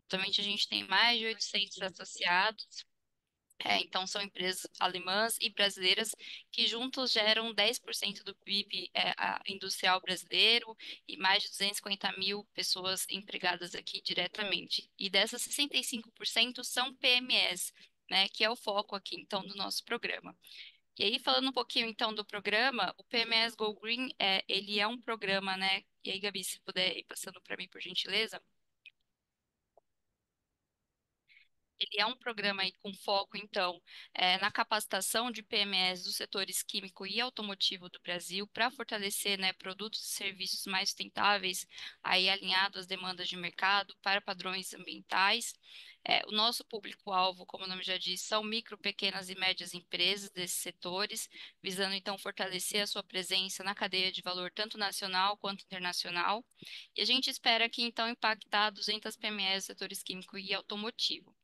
Atualmente a gente tem mais de 800 associados. Então, são empresas alemãs e brasileiras que juntos geram 10% do PIB industrial brasileiro e mais de 250 mil pessoas empregadas aqui diretamente. E dessas, 65% são PMEs, né, que é o foco aqui, então, do nosso programa. E aí, falando um pouquinho, então, do programa, o PMS Go Green, ele é um programa, né, e aí, Gabi, se puder ir passando para mim, por gentileza. Ele é um programa aí com foco, então, na capacitação de PMEs dos setores químico e automotivo do Brasil para fortalecer, né, produtos e serviços mais sustentáveis, aí alinhados às demandas de mercado para padrões ambientais. O nosso público-alvo, como o nome já diz, são micro, pequenas e médias empresas desses setores, visando então fortalecer a sua presença na cadeia de valor tanto nacional quanto internacional. E a gente espera aqui então impactar 200 PMEs dos setores químico e automotivo.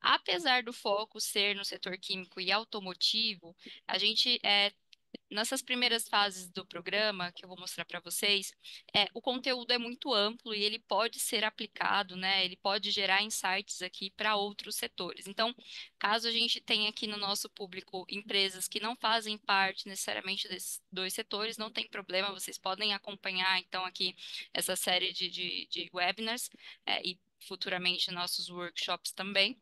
Apesar do foco ser no setor químico e automotivo, a gente, nessas primeiras fases do programa, que eu vou mostrar para vocês, o conteúdo é muito amplo e ele pode ser aplicado, né? Ele pode gerar insights aqui para outros setores. Então, caso a gente tenha aqui no nosso público empresas que não fazem parte necessariamente desses dois setores, não tem problema, vocês podem acompanhar, então, aqui essa série de webinars, e futuramente nossos workshops também.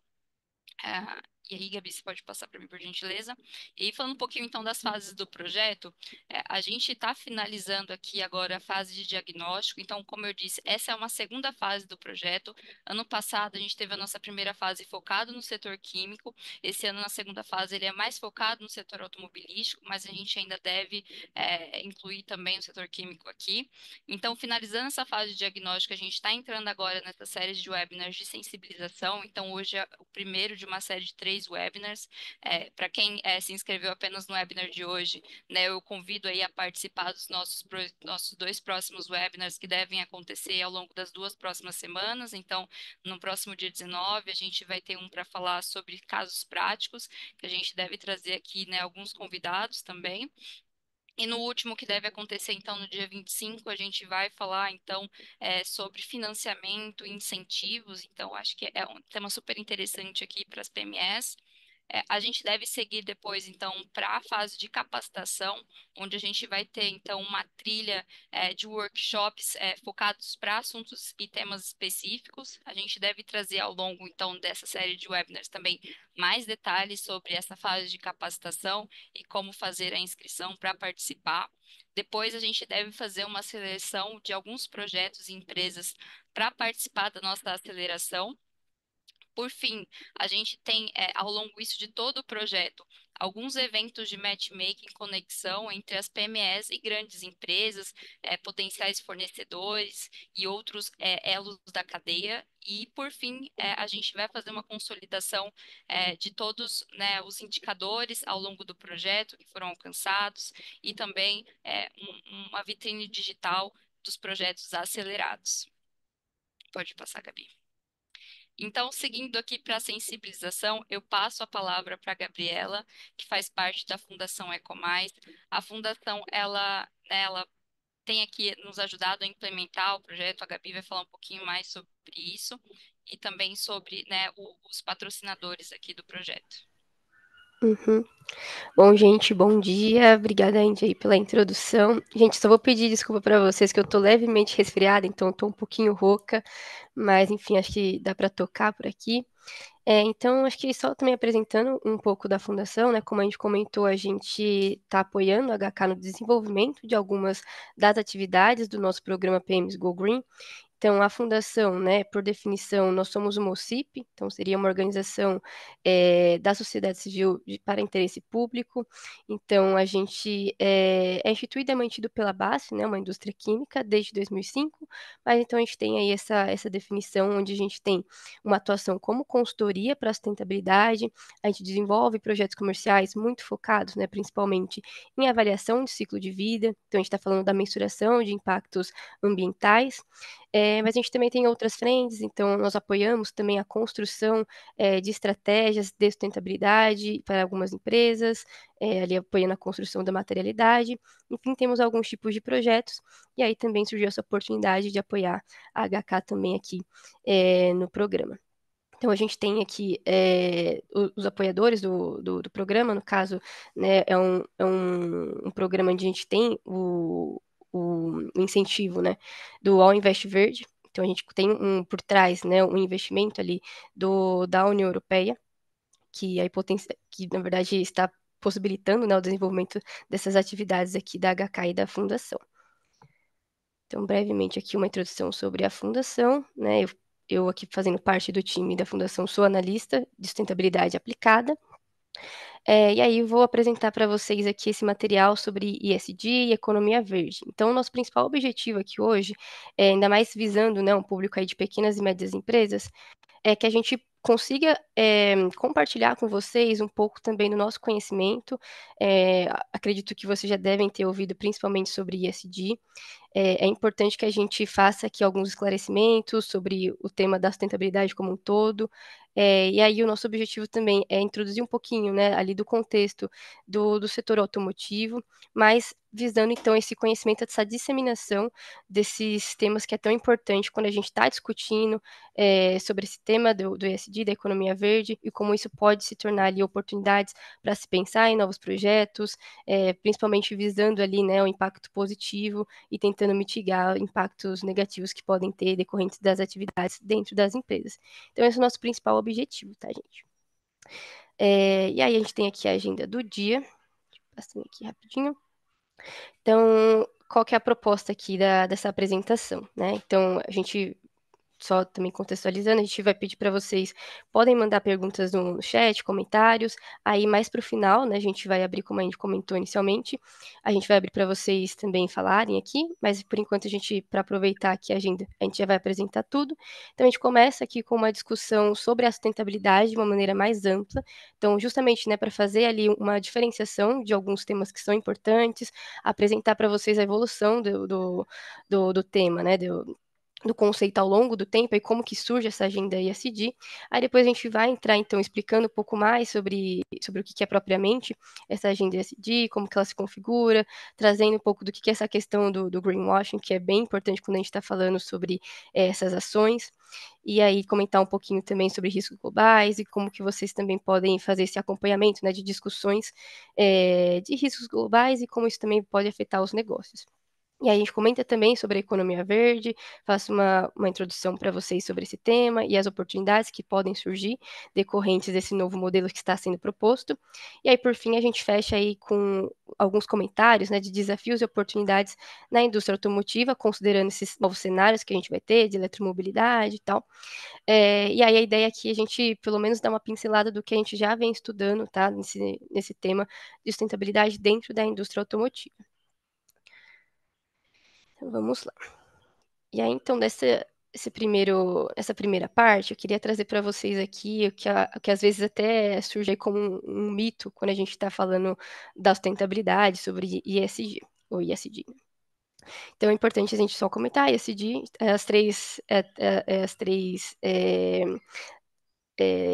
E aí, Gabi, você pode passar para mim, por gentileza. E aí, falando um pouquinho então das fases do projeto, a gente está finalizando aqui agora a fase de diagnóstico. Então, como eu disse, essa é uma segunda fase do projeto. Ano passado, a gente teve a nossa primeira fase focada no setor químico. Esse ano, na segunda fase, ele é mais focado no setor automobilístico, mas a gente ainda deve incluir também o setor químico aqui. Então, finalizando essa fase de diagnóstico, a gente está entrando agora nessa série de webinars de sensibilização. Então, hoje é o primeiro de uma série de 3 webinars. Para quem se inscreveu apenas no webinar de hoje, né, eu convido aí a participar dos nossos 2 próximos webinars que devem acontecer ao longo das 2 próximas semanas. Então, no próximo dia 19, a gente vai ter um para falar sobre casos práticos, que a gente deve trazer aqui, né, alguns convidados também. E no último, que deve acontecer, então, no dia 25, a gente vai falar, então, sobre financiamento e incentivos. Então, acho que é um tema super interessante aqui para as PMEs. A gente deve seguir depois, então, para a fase de capacitação, onde a gente vai ter, então, uma trilha de workshops focados para assuntos e temas específicos. A gente deve trazer ao longo, então, dessa série de webinars também mais detalhes sobre essa fase de capacitação e como fazer a inscrição para participar. Depois, a gente deve fazer uma seleção de alguns projetos e empresas para participar da nossa aceleração. Por fim, a gente tem, ao longo isso de todo o projeto, alguns eventos de matchmaking, conexão entre as PMEs e grandes empresas, potenciais fornecedores e outros elos da cadeia. E, por fim, a gente vai fazer uma consolidação de todos, né, os indicadores ao longo do projeto que foram alcançados e também uma vitrine digital dos projetos acelerados. Pode passar, Gabi. Então, seguindo aqui para a sensibilização, eu passo a palavra para a Gabriela, que faz parte da Fundação Ecomais. A Fundação, ela tem aqui nos ajudado a implementar o projeto. A Gabi vai falar um pouquinho mais sobre isso e também sobre, né, os patrocinadores aqui do projeto. Uhum. Bom, gente, bom dia. Obrigada, Andy, aí pela introdução. Gente, só vou pedir desculpa para vocês que eu tô levemente resfriada, então eu tô um pouquinho rouca, mas enfim, acho que dá para tocar por aqui. Então, acho que só também apresentando um pouco da fundação, né? Como a gente comentou, a gente está apoiando a HK no desenvolvimento de algumas das atividades do nosso programa PMs Go Green. Então, a fundação, né, por definição, nós somos uma OCIP, então seria uma organização da sociedade civil para interesse público. Então, a gente é instituído e mantido pela BASF, né, uma indústria química, desde 2005, mas então a gente tem aí essa definição onde a gente tem uma atuação como consultoria para a sustentabilidade, a gente desenvolve projetos comerciais muito focados, né, principalmente em avaliação de ciclo de vida, então a gente está falando da mensuração de impactos ambientais, Mas a gente também tem outras frentes, então nós apoiamos também a construção de estratégias de sustentabilidade para algumas empresas, ali apoiando a construção da materialidade. Enfim, temos alguns tipos de projetos, e aí também surgiu essa oportunidade de apoiar a HK também aqui no programa. Então, a gente tem aqui os apoiadores do programa, no caso, né, é um programa onde a gente tem o incentivo, né, do All Invest Verde. Então, a gente tem por trás, né, um investimento ali da União Europeia, que, que na verdade está possibilitando, né, o desenvolvimento dessas atividades aqui da HK e da Fundação. Então, brevemente aqui uma introdução sobre a fundação, né? Eu aqui fazendo parte do time da fundação sou analista de sustentabilidade aplicada. E aí vou apresentar para vocês aqui esse material sobre ESG e economia verde. Então, o nosso principal objetivo aqui hoje, ainda mais visando, né, um público aí de pequenas e médias empresas, é que a gente consiga compartilhar com vocês um pouco também do nosso conhecimento. Acredito que vocês já devem ter ouvido principalmente sobre ESG. É importante que a gente faça aqui alguns esclarecimentos sobre o tema da sustentabilidade como um todo. E aí o nosso objetivo também é introduzir um pouquinho, né, ali do contexto do setor automotivo, mas visando então esse conhecimento, essa disseminação desses temas que é tão importante quando a gente está discutindo sobre esse tema do ESG, da economia verde, e como isso pode se tornar ali oportunidades para se pensar em novos projetos, principalmente visando ali, né, o impacto positivo e tentando mitigar impactos negativos que podem ter decorrentes das atividades dentro das empresas. Então, esse é o nosso principal objetivo, tá, gente? E aí, a gente tem aqui a agenda do dia, passando aqui rapidinho. Então, qual que é a proposta aqui dessa apresentação, né? Então, a gente só também contextualizando, a gente vai pedir para vocês, podem mandar perguntas no chat, comentários, aí mais para o final, né, a gente vai abrir, como a gente comentou inicialmente, a gente vai abrir para vocês também falarem aqui, mas por enquanto a gente, para aproveitar aqui a agenda, a gente já vai apresentar tudo. Então a gente começa aqui com uma discussão sobre a sustentabilidade de uma maneira mais ampla, então justamente, né, para fazer ali uma diferenciação de alguns temas que são importantes, apresentar para vocês a evolução do tema, né, do conceito ao longo do tempo e como que surge essa agenda ESG. Aí depois a gente vai entrar, então, explicando um pouco mais sobre o que é propriamente essa agenda ESG, como que ela se configura, trazendo um pouco do que é essa questão do greenwashing, que é bem importante quando a gente está falando sobre essas ações. E aí comentar um pouquinho também sobre riscos globais e como que vocês também podem fazer esse acompanhamento, né, de discussões de riscos globais e como isso também pode afetar os negócios. E aí a gente comenta também sobre a economia verde, faço uma introdução para vocês sobre esse tema e as oportunidades que podem surgir decorrentes desse novo modelo que está sendo proposto. E aí, por fim, a gente fecha aí com alguns comentários, né, de desafios e oportunidades na indústria automotiva, considerando esses novos cenários que a gente vai ter de eletromobilidade e tal. E aí a ideia aqui é a gente, pelo menos, dar uma pincelada do que a gente já vem estudando, tá, nesse tema de sustentabilidade dentro da indústria automotiva. Então, vamos lá. E aí, então, essa primeira parte, eu queria trazer para vocês aqui o que às vezes até surge aí como um mito quando a gente está falando da sustentabilidade sobre ESG, ou ESG. Então, é importante a gente só comentar ESG,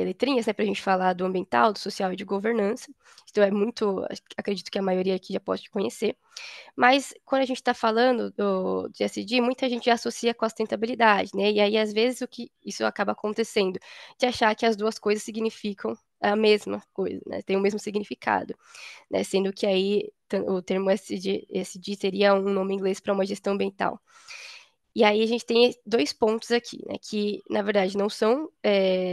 letrinhas, né, para a gente falar do ambiental, do social e de governança. Então, acredito que a maioria aqui já pode conhecer. Mas quando a gente está falando de SD, muita gente já associa com a sustentabilidade, né? E aí, às vezes, o que isso acaba acontecendo? De achar que as duas coisas significam a mesma coisa, né? Tem o mesmo significado, né? Sendo que aí o termo SD seria um nome inglês para uma gestão ambiental. E aí a gente tem dois pontos aqui, né, que na verdade não são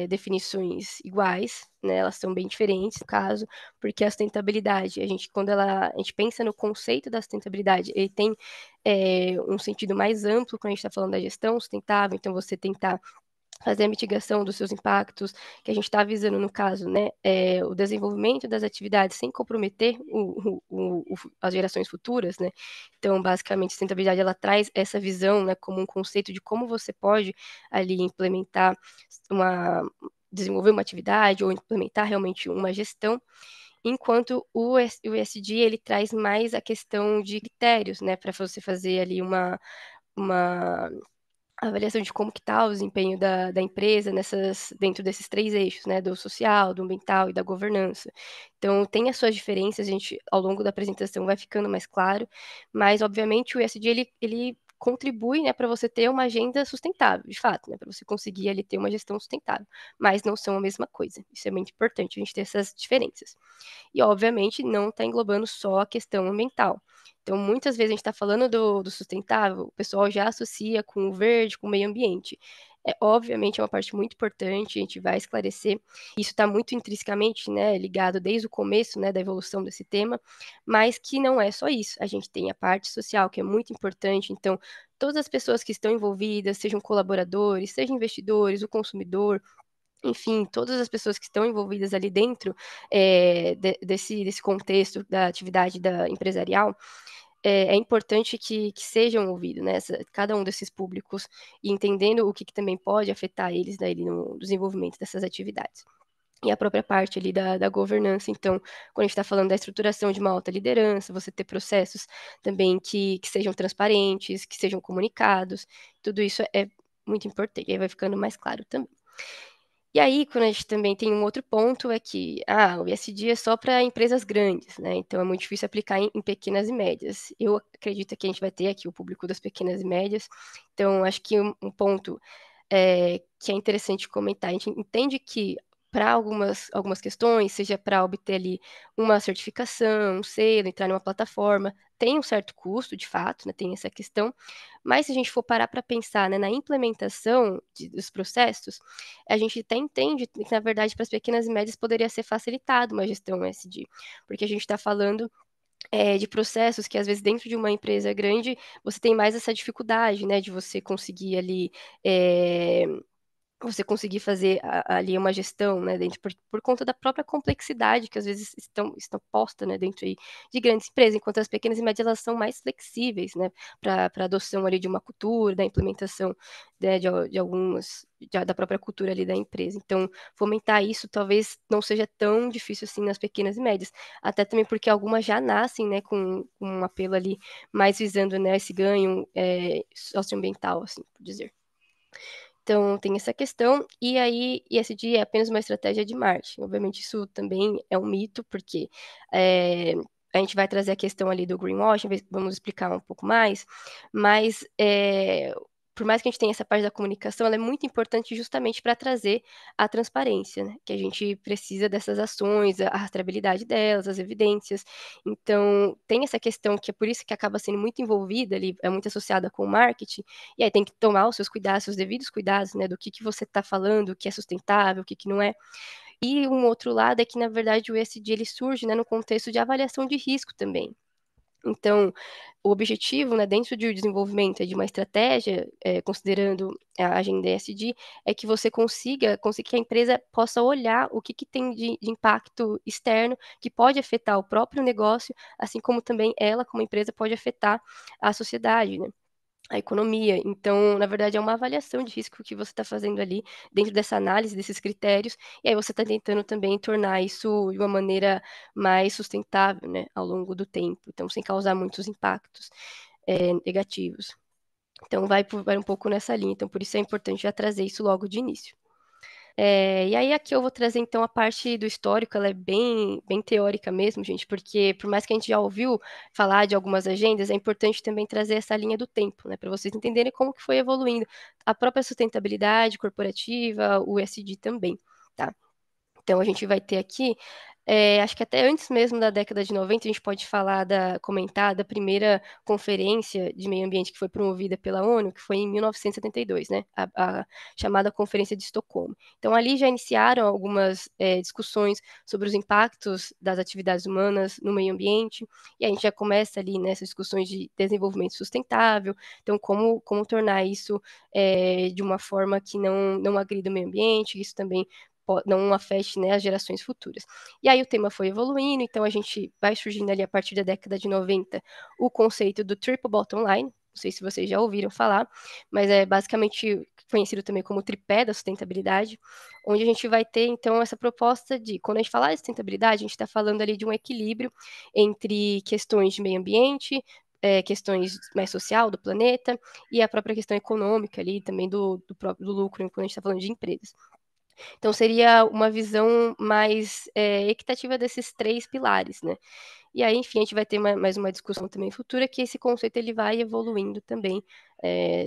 definições iguais, né, elas são bem diferentes no caso, porque a sustentabilidade, quando a gente pensa no conceito da sustentabilidade, ele tem um sentido mais amplo quando a gente está falando da gestão sustentável, então você tentar fazer a mitigação dos seus impactos, que a gente está visando no caso, né, o desenvolvimento das atividades sem comprometer as gerações futuras, né, então basicamente a sustentabilidade ela traz essa visão, né, como um conceito de como você pode ali implementar desenvolver uma atividade ou implementar realmente uma gestão, enquanto o ESG ele traz mais a questão de critérios, né, para você fazer ali uma a avaliação de como que está o desempenho da empresa dentro desses 3 eixos, né, do social, do ambiental e da governança. Então tem as suas diferenças, a gente ao longo da apresentação vai ficando mais claro, mas obviamente o ESG ele contribui, né, para você ter uma agenda sustentável, de fato, né, para você conseguir ali ter uma gestão sustentável, mas não são a mesma coisa. Isso é muito importante a gente ter essas diferenças. E, obviamente, não está englobando só a questão ambiental. Então, muitas vezes a gente está falando do sustentável, o pessoal já associa com o verde, com o meio ambiente. Obviamente, é uma parte muito importante, a gente vai esclarecer. Isso está muito intrinsecamente, né, ligado desde o começo, né, da evolução desse tema, mas que não é só isso. A gente tem a parte social, que é muito importante. Então, todas as pessoas que estão envolvidas, sejam colaboradores, sejam investidores, o consumidor, enfim, todas as pessoas que estão envolvidas ali dentro desse contexto da atividade empresarial, é importante que sejam ouvidos, né, cada um desses públicos, e entendendo o que também pode afetar eles, né, ali no desenvolvimento dessas atividades. E a própria parte ali da governança, então, quando a gente está falando da estruturação de uma alta liderança, você ter processos também que sejam transparentes, que sejam comunicados, tudo isso é muito importante, aí vai ficando mais claro também. E aí, quando a gente também tem um outro ponto, é que o ESG é só para empresas grandes, né? Então é muito difícil aplicar em pequenas e médias. Eu acredito que a gente vai ter aqui o público das pequenas e médias. Então, acho que um ponto que é interessante comentar, a gente entende que para algumas questões, seja para obter ali uma certificação, um selo, entrar numa plataforma, tem um certo custo, de fato, né? Tem essa questão. Mas se a gente for parar para pensar, né, na implementação dos processos, a gente até entende que, na verdade, para as pequenas e médias poderia ser facilitado uma gestão SD, porque a gente está falando de processos que, às vezes, dentro de uma empresa grande, você tem mais essa dificuldade, né, de você conseguir ali é, você conseguir fazer ali uma gestão, né, dentro, por conta da própria complexidade que às vezes estão postas, né, dentro aí de grandes empresas, enquanto as pequenas e médias elas são mais flexíveis, né, para adoção ali de uma cultura, da implementação, né, da própria cultura ali da empresa. Então, fomentar isso talvez não seja tão difícil assim nas pequenas e médias, até também porque algumas já nascem, né, com um apelo ali mais visando, né, esse ganho socioambiental, assim, por dizer. Então, tem essa questão, e aí ESG é apenas uma estratégia de marketing. Obviamente, isso também é um mito, porque é, a gente vai trazer a questão ali do greenwashing, vamos explicar um pouco mais, mas por mais que a gente tenha essa parte da comunicação, ela é muito importante justamente para trazer a transparência, né? Que a gente precisa dessas ações, a rastreabilidade delas, as evidências. Então, tem essa questão que é por isso que acaba sendo muito envolvida ali, é muito associada com o marketing, e aí tem que tomar os seus cuidados, seus devidos cuidados, né, do que você está falando, o que é sustentável, o que não é. E um outro lado é que, na verdade, o ESG ele surge, né, no contexto de avaliação de risco também. Então, o objetivo, né, dentro do desenvolvimento de uma estratégia, considerando a agenda ESG, é que você consiga que a empresa possa olhar o que tem de impacto externo que pode afetar o próprio negócio, assim como também ela, como empresa, pode afetar a sociedade, né? A economia. Então, na verdade, é uma avaliação de risco que você está fazendo ali dentro dessa análise, desses critérios, e aí você está tentando também tornar isso de uma maneira mais sustentável, né, ao longo do tempo, então sem causar muitos impactos negativos. Então, vai um pouco nessa linha, então por isso é importante já trazer isso logo de início. E aí aqui eu vou trazer então a parte do histórico, ela é bem teórica mesmo, gente, porque por mais que a gente já ouviu falar de algumas agendas, é importante também trazer essa linha do tempo, né, para vocês entenderem como que foi evoluindo a própria sustentabilidade corporativa, o ESG também, tá? Então, a gente vai ter aqui, acho que até antes mesmo da década de 90, a gente pode comentar da primeira conferência de meio ambiente que foi promovida pela ONU, que foi em 1972, né? A chamada Conferência de Estocolmo. Então, ali já iniciaram algumas discussões sobre os impactos das atividades humanas no meio ambiente, e a gente já começa ali nessas discussões de desenvolvimento sustentável, então, como tornar isso de uma forma que não agrida o meio ambiente, isso também não afete, né, as gerações futuras. E aí o tema foi evoluindo, então a gente vai surgindo ali a partir da década de 90 o conceito do Triple Bottom Line, não sei se vocês já ouviram falar, mas é basicamente conhecido também como tripé da sustentabilidade, onde a gente vai ter então essa proposta de, quando a gente falar de sustentabilidade, a gente está falando ali de um equilíbrio entre questões de meio ambiente, questões mais social do planeta e a própria questão econômica ali também do lucro, quando a gente está falando de empresas. Então, seria uma visão mais equitativa desses três pilares, né? E aí, enfim, a gente vai ter mais uma discussão também futura, que esse conceito ele vai evoluindo também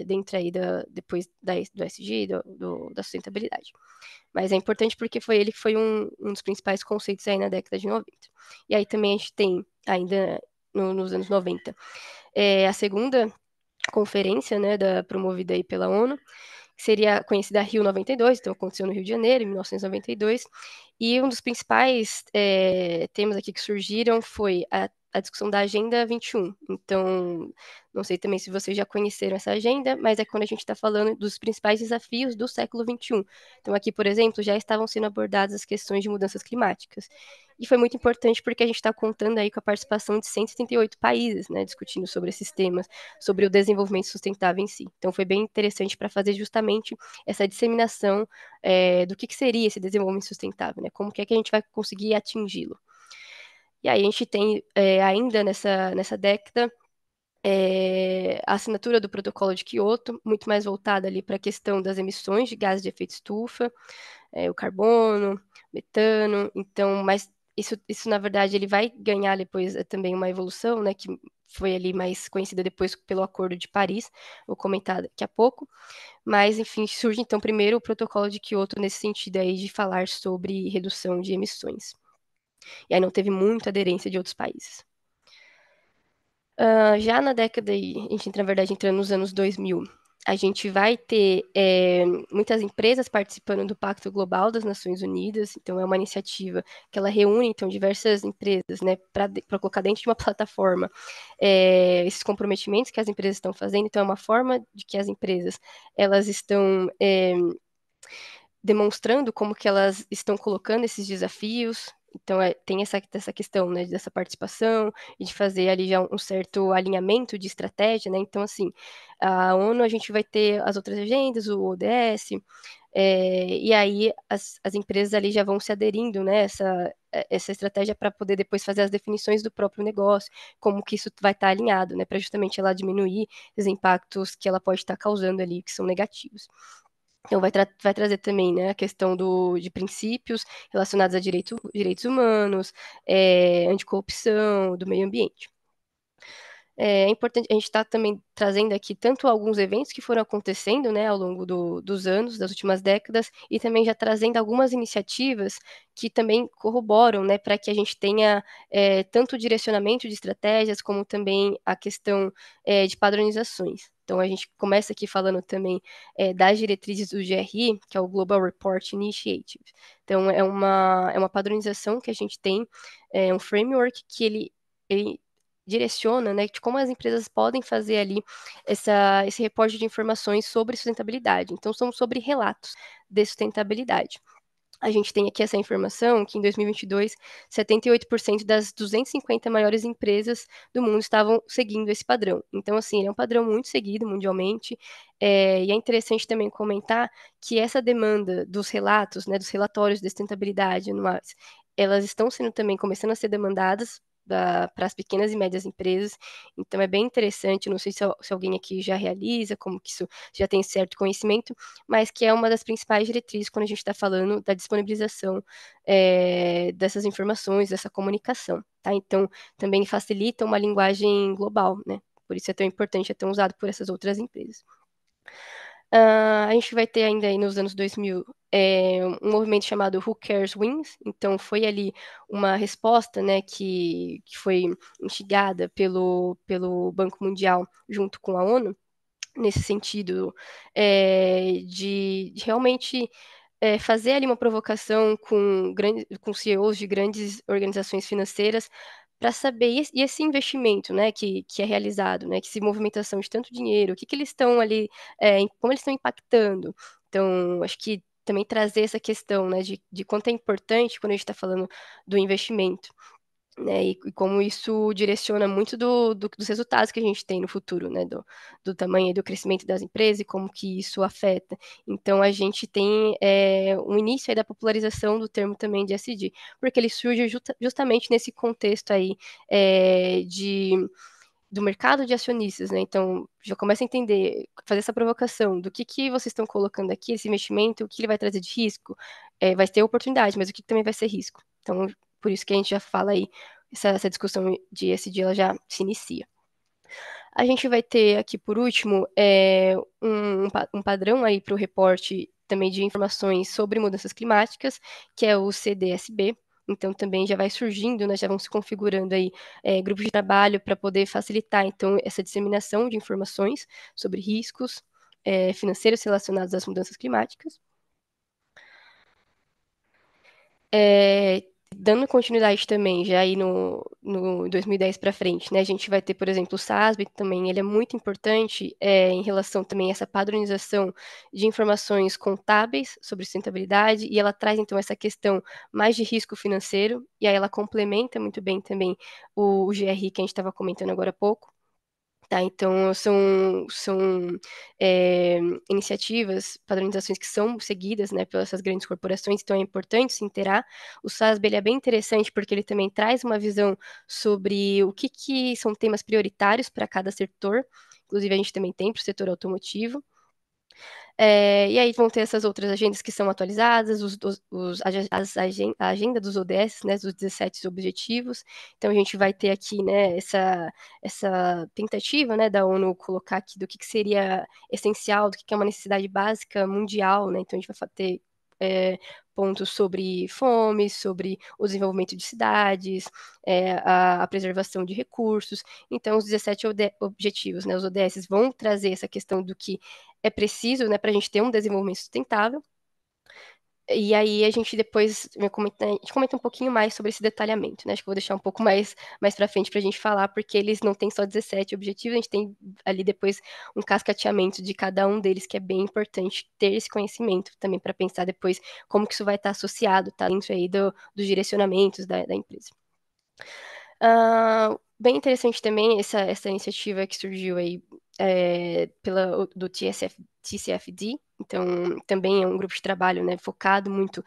dentro aí depois do SG, da sustentabilidade. Mas é importante porque foi ele que foi um dos principais conceitos aí na década de 90. E aí também a gente tem, ainda nos anos 90, a segunda conferência, né, promovida aí pela ONU, que seria conhecida Rio 92, então aconteceu no Rio de Janeiro, em 1992, e um dos principais temas aqui que surgiram foi a discussão da Agenda 21. Então, não sei também se vocês já conheceram essa agenda, mas é quando a gente está falando dos principais desafios do século 21. Então, aqui, por exemplo, já estavam sendo abordadas as questões de mudanças climáticas. E foi muito importante porque a gente está contando aí com a participação de 178 países, né, discutindo sobre esses temas, sobre o desenvolvimento sustentável em si. Então, foi bem interessante para fazer justamente essa disseminação do que seria esse desenvolvimento sustentável, né? Como que a gente vai conseguir atingi-lo. E aí a gente tem ainda nessa década a assinatura do protocolo de Quioto, muito mais voltada ali para a questão das emissões de gases de efeito estufa, o carbono, metano, então, mas isso na verdade ele vai ganhar depois também uma evolução, né, que foi ali mais conhecida depois pelo Acordo de Paris, vou comentar daqui a pouco, mas enfim, surge então primeiro o protocolo de Quioto nesse sentido aí de falar sobre redução de emissões. E aí não teve muita aderência de outros países. Já na década, a gente, na verdade, entrando nos anos 2000, a gente vai ter muitas empresas participando do Pacto Global das Nações Unidas. Então, é uma iniciativa que ela reúne então diversas empresas, né, para colocar dentro de uma plataforma esses comprometimentos que as empresas estão fazendo. Então, é uma forma de que as empresas elas estão demonstrando como que elas estão colocando esses desafios. Então, tem essa questão, né, dessa participação e de fazer ali já um certo alinhamento de estratégia, né? Então, assim, a ONU, a gente vai ter as outras agendas, o ODS, e aí as empresas ali já vão se aderindo, né, essa estratégia para poder depois fazer as definições do próprio negócio, como que isso vai estar alinhado, né, para justamente ela diminuir os impactos que ela pode estar causando ali, que são negativos. Então, vai trazer também, né, a questão de princípios relacionados a direitos humanos, anticorrupção, do meio ambiente. É importante, a gente está também trazendo aqui tanto alguns eventos que foram acontecendo, né, ao longo dos anos, das últimas décadas, e também já trazendo algumas iniciativas que também corroboram, né, para que a gente tenha tanto o direcionamento de estratégias, como também a questão de padronizações. Então, a gente começa aqui falando também das diretrizes do GRI, que é o Global Report Initiative. Então, é uma padronização que a gente tem, um framework que ele direciona, né, de como as empresas podem fazer ali esse reporte de informações sobre sustentabilidade. Então, são sobre relatos de sustentabilidade. A gente tem aqui essa informação que em 2022, 78% das 250 maiores empresas do mundo estavam seguindo esse padrão. Então, assim, ele é um padrão muito seguido mundialmente, e é interessante também comentar que essa demanda dos relatos, né, dos relatórios de sustentabilidade anuais, elas estão sendo também começando a ser demandadas para as pequenas e médias empresas, então é bem interessante, não sei se alguém aqui já realiza, como que isso já tem certo conhecimento, mas que é uma das principais diretrizes quando a gente está falando da disponibilização dessas informações, dessa comunicação, tá? Então, também facilita uma linguagem global, né? Por isso é tão importante, é tão usado por essas outras empresas. A gente vai ter ainda aí nos anos 2000 um movimento chamado Who Cares Wins, então foi ali uma resposta, né, que foi instigada pelo Banco Mundial junto com a ONU, nesse sentido de realmente fazer ali uma provocação com CEOs de grandes organizações financeiras para saber e esse investimento, né, que é realizado, né, que se movimentação de tanto dinheiro, o que eles estão ali, como eles estão impactando. Então, acho que também trazer essa questão, né, de quanto é importante quando a gente está falando do investimento, né, e como isso direciona muito dos resultados que a gente tem no futuro, né, do tamanho e do crescimento das empresas e como que isso afeta. Então, a gente tem um início aí da popularização do termo também de ESG, porque ele surge justamente nesse contexto aí de do mercado de acionistas, né? Então, já começa a entender, fazer essa provocação do que vocês estão colocando aqui, esse investimento, o que ele vai trazer de risco. Vai ter oportunidade, mas o que também vai ser risco. Então, por isso que a gente já fala aí, essa discussão de ESG, ela já se inicia. A gente vai ter aqui, por último, um padrão aí para o reporte também de informações sobre mudanças climáticas, que é o CDSB. Então, também já vai surgindo, né, já vão se configurando aí grupos de trabalho para poder facilitar, então, essa disseminação de informações sobre riscos financeiros relacionados às mudanças climáticas. Dando continuidade também, já aí no 2010 para frente, né, a gente vai ter, por exemplo, o SASB também, ele é muito importante em relação também a essa padronização de informações contábeis sobre sustentabilidade, e ela traz, então, essa questão mais de risco financeiro, e aí ela complementa muito bem também o GRI que a gente estava comentando agora há pouco. Tá, então são iniciativas, padronizações que são seguidas, né, pelas essas grandes corporações, então é importante se inteirar. O SASB ele é bem interessante porque ele também traz uma visão sobre o que são temas prioritários para cada setor, inclusive a gente também tem para o setor automotivo. E aí vão ter essas outras agendas que são atualizadas, a agenda dos ODS, né, dos 17 objetivos. Então a gente vai ter aqui, né, essa tentativa, né, da ONU colocar aqui do que seria essencial, do que é uma necessidade básica mundial, né? Então a gente vai ter pontos sobre fome, sobre o desenvolvimento de cidades, a preservação de recursos. Então, os 17 objetivos, né, os ODS, vão trazer essa questão do que é preciso, né, para a gente ter um desenvolvimento sustentável. E aí a gente depois a gente comenta um pouquinho mais sobre esse detalhamento, né? Acho que vou deixar um pouco mais para frente para a gente falar, porque eles não têm só 17 objetivos, a gente tem ali depois um cascateamento de cada um deles, que é bem importante ter esse conhecimento também para pensar depois como que isso vai estar associado, tá? Dentro aí dos direcionamentos da empresa. Bem interessante também essa iniciativa que surgiu aí do TCFD, então também é um grupo de trabalho, né, focado muito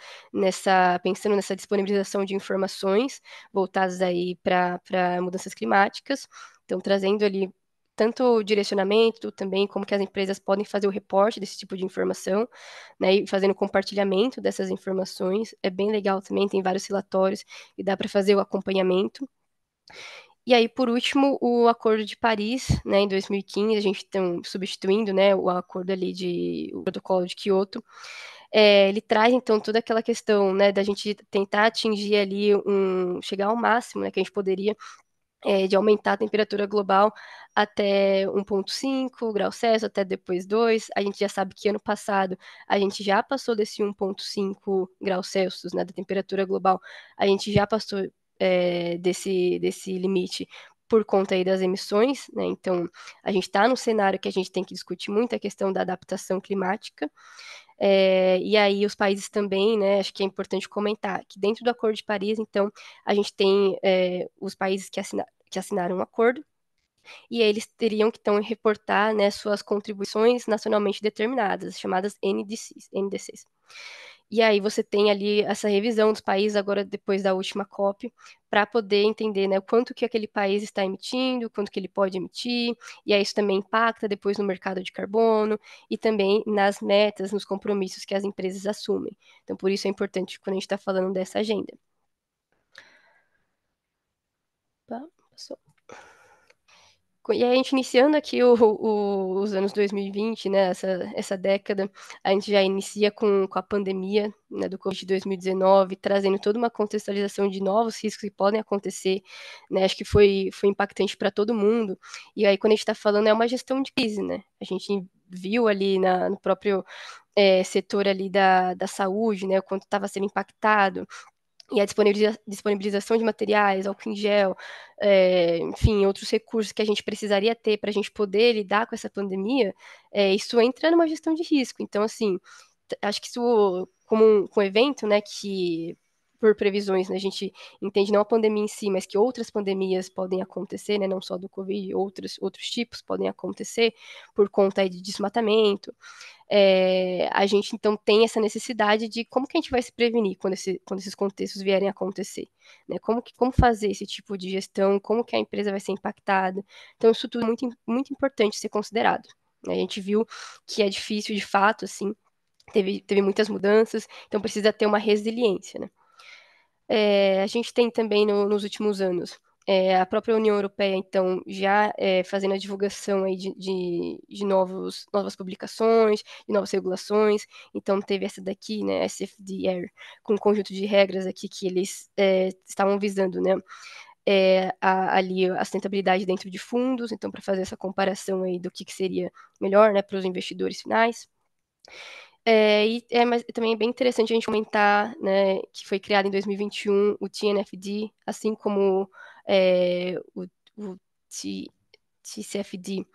pensando nessa disponibilização de informações voltadas aí para mudanças climáticas, então trazendo ali tanto o direcionamento também como que as empresas podem fazer o reporte desse tipo de informação, né, e fazendo compartilhamento dessas informações, é bem legal também, tem vários relatórios e dá para fazer o acompanhamento. E aí, por último, o Acordo de Paris, né, em 2015, a gente está substituindo, né, o acordo ali o Protocolo de Kyoto. Ele traz, então, toda aquela questão, né, da gente tentar atingir ali chegar ao máximo, né, que a gente poderia de aumentar a temperatura global até 1,5 graus Celsius, até depois 2. A gente já sabe que ano passado a gente já passou desse 1,5 graus Celsius, né, da temperatura global, a gente já passou desse limite por conta aí das emissões, né? Então, a gente está num cenário que a gente tem que discutir muito a questão da adaptação climática. E aí os países também, né, acho que é importante comentar que dentro do Acordo de Paris, então, a gente tem os países que assinaram um acordo, e eles teriam que então reportar, né, suas contribuições nacionalmente determinadas, chamadas NDCs. E aí você tem ali essa revisão dos países agora depois da última COP, para poder entender, né, o quanto que aquele país está emitindo, quanto que ele pode emitir, e aí isso também impacta depois no mercado de carbono e também nas metas, nos compromissos que as empresas assumem. Então, por isso é importante quando a gente está falando dessa agenda. Opa, passou. E aí, a gente iniciando aqui os anos 2020, né, essa década, a gente já inicia com a pandemia, né, do Covid de 2019, trazendo toda uma contextualização de novos riscos que podem acontecer, né, acho que foi impactante para todo mundo, e aí quando a gente está falando é uma gestão de crise, né, a gente viu ali no próprio setor ali da saúde, né, o quanto estava sendo impactado, e a disponibilização de materiais, álcool em gel, enfim, outros recursos que a gente precisaria ter para a gente poder lidar com essa pandemia, isso entra numa gestão de risco. Então, assim, acho que isso, como um evento, né, que por previsões, né, a gente entende não a pandemia em si, mas que outras pandemias podem acontecer, né, não só do Covid, outros tipos podem acontecer por conta aí de desmatamento, a gente então tem essa necessidade de como que a gente vai se prevenir quando esses contextos vierem a acontecer, né? Como fazer esse tipo de gestão, como que a empresa vai ser impactada. Então, isso tudo é muito importante ser considerado, né? A gente viu que é difícil, de fato, assim, teve muitas mudanças, então precisa ter uma resiliência, né? A gente tem também nos últimos anos a própria União Europeia, então, já fazendo a divulgação aí de novas publicações, de novas regulações. Então, teve essa daqui, né, SFDR, com um conjunto de regras aqui que eles estavam visando, né, ali a sustentabilidade dentro de fundos, então, para fazer essa comparação aí do que seria melhor, né, para os investidores finais. Mas também é bem interessante a gente comentar, né, que foi criado em 2021 o TNFD, assim como o T, TCFD,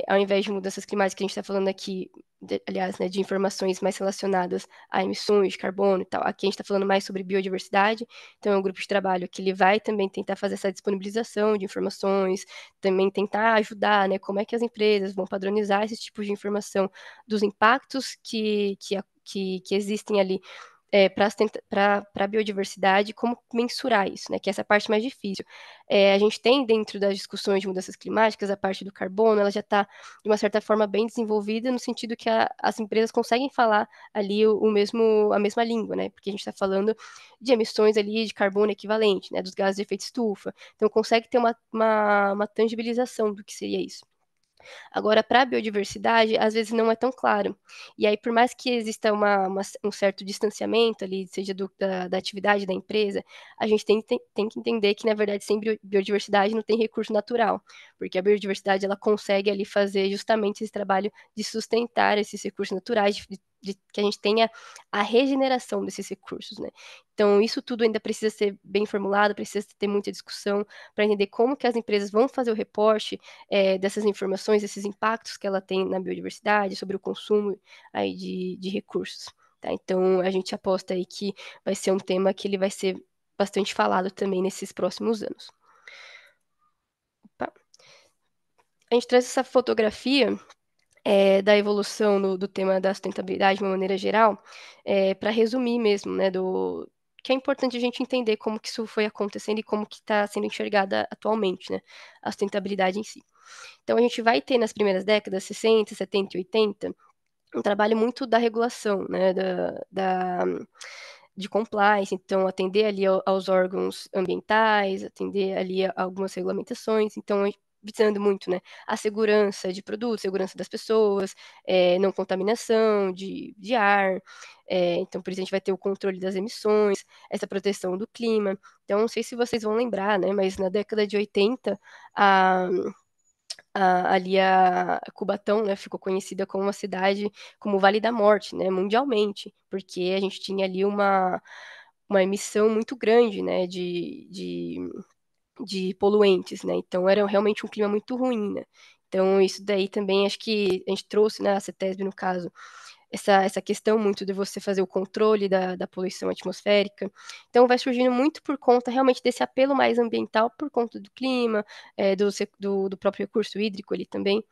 ao invés de mudanças climáticas que a gente está falando aqui, aliás, né, de informações mais relacionadas a emissões de carbono e tal, aqui a gente está falando mais sobre biodiversidade, então é um grupo de trabalho que ele vai também tentar fazer essa disponibilização de informações, também tentar ajudar, né, como é que as empresas vão padronizar esses tipos de informação dos impactos que existem ali para a biodiversidade, como mensurar isso, né? Que é essa parte mais difícil. A gente tem dentro das discussões de mudanças climáticas a parte do carbono, ela já está de uma certa forma bem desenvolvida no sentido que as empresas conseguem falar ali a mesma língua, né? Porque a gente está falando de emissões ali de carbono equivalente, né? Dos gases de efeito estufa. Então consegue ter uma tangibilização do que seria isso. Agora, para a biodiversidade, às vezes não é tão claro. E aí, por mais que exista um certo distanciamento ali, seja da atividade da empresa, a gente tem que entender que, na verdade, sem biodiversidade não tem recurso natural, porque a biodiversidade ela consegue ali fazer justamente esse trabalho de sustentar esses recursos naturais, de que a gente tenha a regeneração desses recursos, né? Então, isso tudo ainda precisa ser bem formulado, precisa ter muita discussão para entender como que as empresas vão fazer o reporte dessas informações, desses impactos que ela tem na biodiversidade, sobre o consumo aí de recursos. Tá? Então, a gente aposta aí que vai ser um tema que ele vai ser bastante falado também nesses próximos anos. Opa. A gente traz essa fotografia da evolução do tema da sustentabilidade de uma maneira geral, para resumir mesmo, né, que é importante a gente entender como que isso foi acontecendo e como que está sendo enxergada atualmente, né, a sustentabilidade em si. Então, a gente vai ter nas primeiras décadas, 60, 70 e 80, um trabalho muito da regulação, né, de compliance, então atender ali aos órgãos ambientais, atender ali a algumas regulamentações, então visando muito, né, a segurança de produtos, segurança das pessoas, não contaminação de ar, então por isso a gente vai ter o controle das emissões, essa proteção do clima. Então não sei se vocês vão lembrar, né, mas na década de 80 ali a Cubatão, né, ficou conhecida como uma cidade, como o Vale da Morte, né, mundialmente, porque a gente tinha ali uma emissão muito grande, né, de poluentes, né, então era realmente um clima muito ruim, né. Então isso daí também acho que a gente trouxe, né, a CETESB no caso, essa questão muito de você fazer o controle da poluição atmosférica. Então, vai surgindo muito por conta realmente desse apelo mais ambiental, por conta do clima, do próprio recurso hídrico ali também.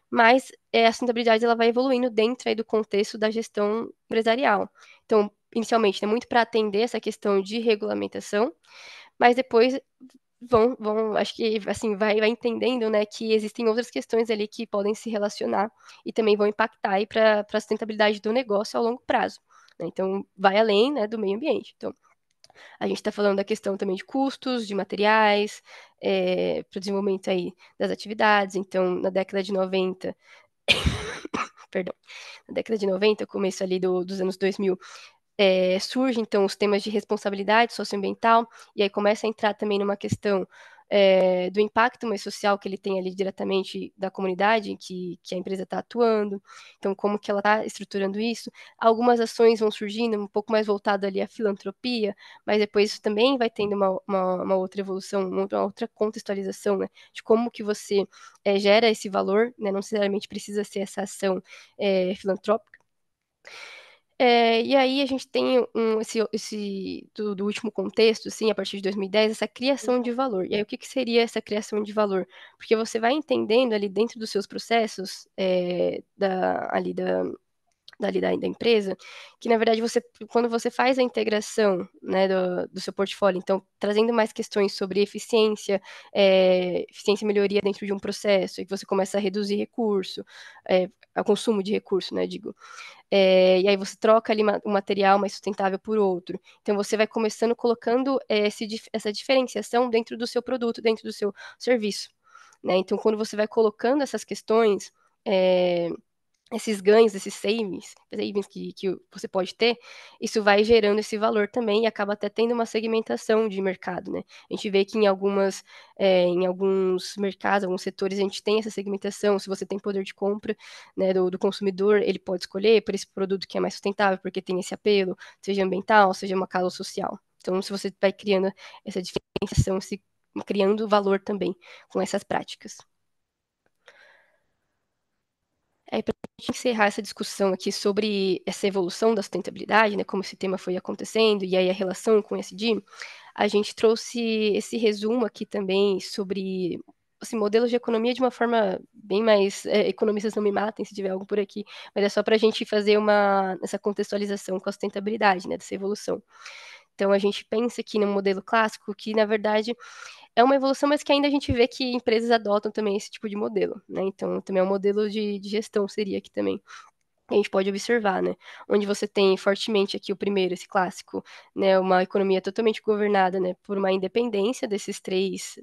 Mas a sustentabilidade ela vai evoluindo dentro aí do contexto da gestão empresarial. Então, inicialmente, é muito para atender essa questão de regulamentação, mas depois acho que assim, vai entendendo, né, que existem outras questões ali que podem se relacionar e também vão impactar aí para a sustentabilidade do negócio ao longo prazo. Né? Então, vai além, né, do meio ambiente. Então, a gente está falando da questão também de custos, de materiais, para o desenvolvimento aí das atividades. Então, na década de 90, perdão, na década de 90, começo ali dos anos 2000, surge então os temas de responsabilidade socioambiental, e aí começa a entrar também numa questão do impacto mais social que ele tem ali diretamente da comunidade em que a empresa está atuando, então como que ela está estruturando isso. Algumas ações vão surgindo um pouco mais voltado ali à filantropia, mas depois isso também vai tendo uma outra evolução, uma outra contextualização, né, de como que você gera esse valor, né, não necessariamente precisa ser essa ação filantrópica. E aí a gente tem do último contexto, assim, a partir de 2010, essa criação de valor. E aí o que seria essa criação de valor? Porque você vai entendendo ali dentro dos seus processos, da empresa, que na verdade quando você faz a integração, né, do seu portfólio, então trazendo mais questões sobre eficiência e melhoria dentro de um processo, e que você começa a reduzir recurso, o consumo de recurso, né, digo. E aí você troca ali um material mais sustentável por outro. Então você vai começando colocando essa diferenciação dentro do seu produto, dentro do seu serviço. Né? Então, quando você vai colocando essas questões, é, esses ganhos, esses savings que você pode ter, isso vai gerando esse valor também e acaba até tendo uma segmentação de mercado, né? A gente vê que em alguns mercados, alguns setores, a gente tem essa segmentação, se você tem poder de compra, né, do consumidor, ele pode escolher por esse produto que é mais sustentável, porque tem esse apelo, seja ambiental, seja uma causa social. Então, se você vai criando essa diferenciação, se criando valor também com essas práticas. Aí, para a gente encerrar essa discussão aqui sobre essa evolução da sustentabilidade, né, como esse tema foi acontecendo, e aí a relação com o ESG, a gente trouxe esse resumo aqui também sobre assim, modelos de economia de uma forma bem mais. Economistas não me matem se tiver algo por aqui, mas é só para a gente fazer essa contextualização com a sustentabilidade, né, dessa evolução. Então, a gente pensa aqui no modelo clássico, que na verdade é uma evolução, mas que ainda a gente vê que empresas adotam também esse tipo de modelo, né? Então, também é um modelo de gestão, seria aqui também. Que a gente pode observar, né? Onde você tem fortemente aqui o primeiro, esse clássico, né? Uma economia totalmente governada, né? Por uma independência desses três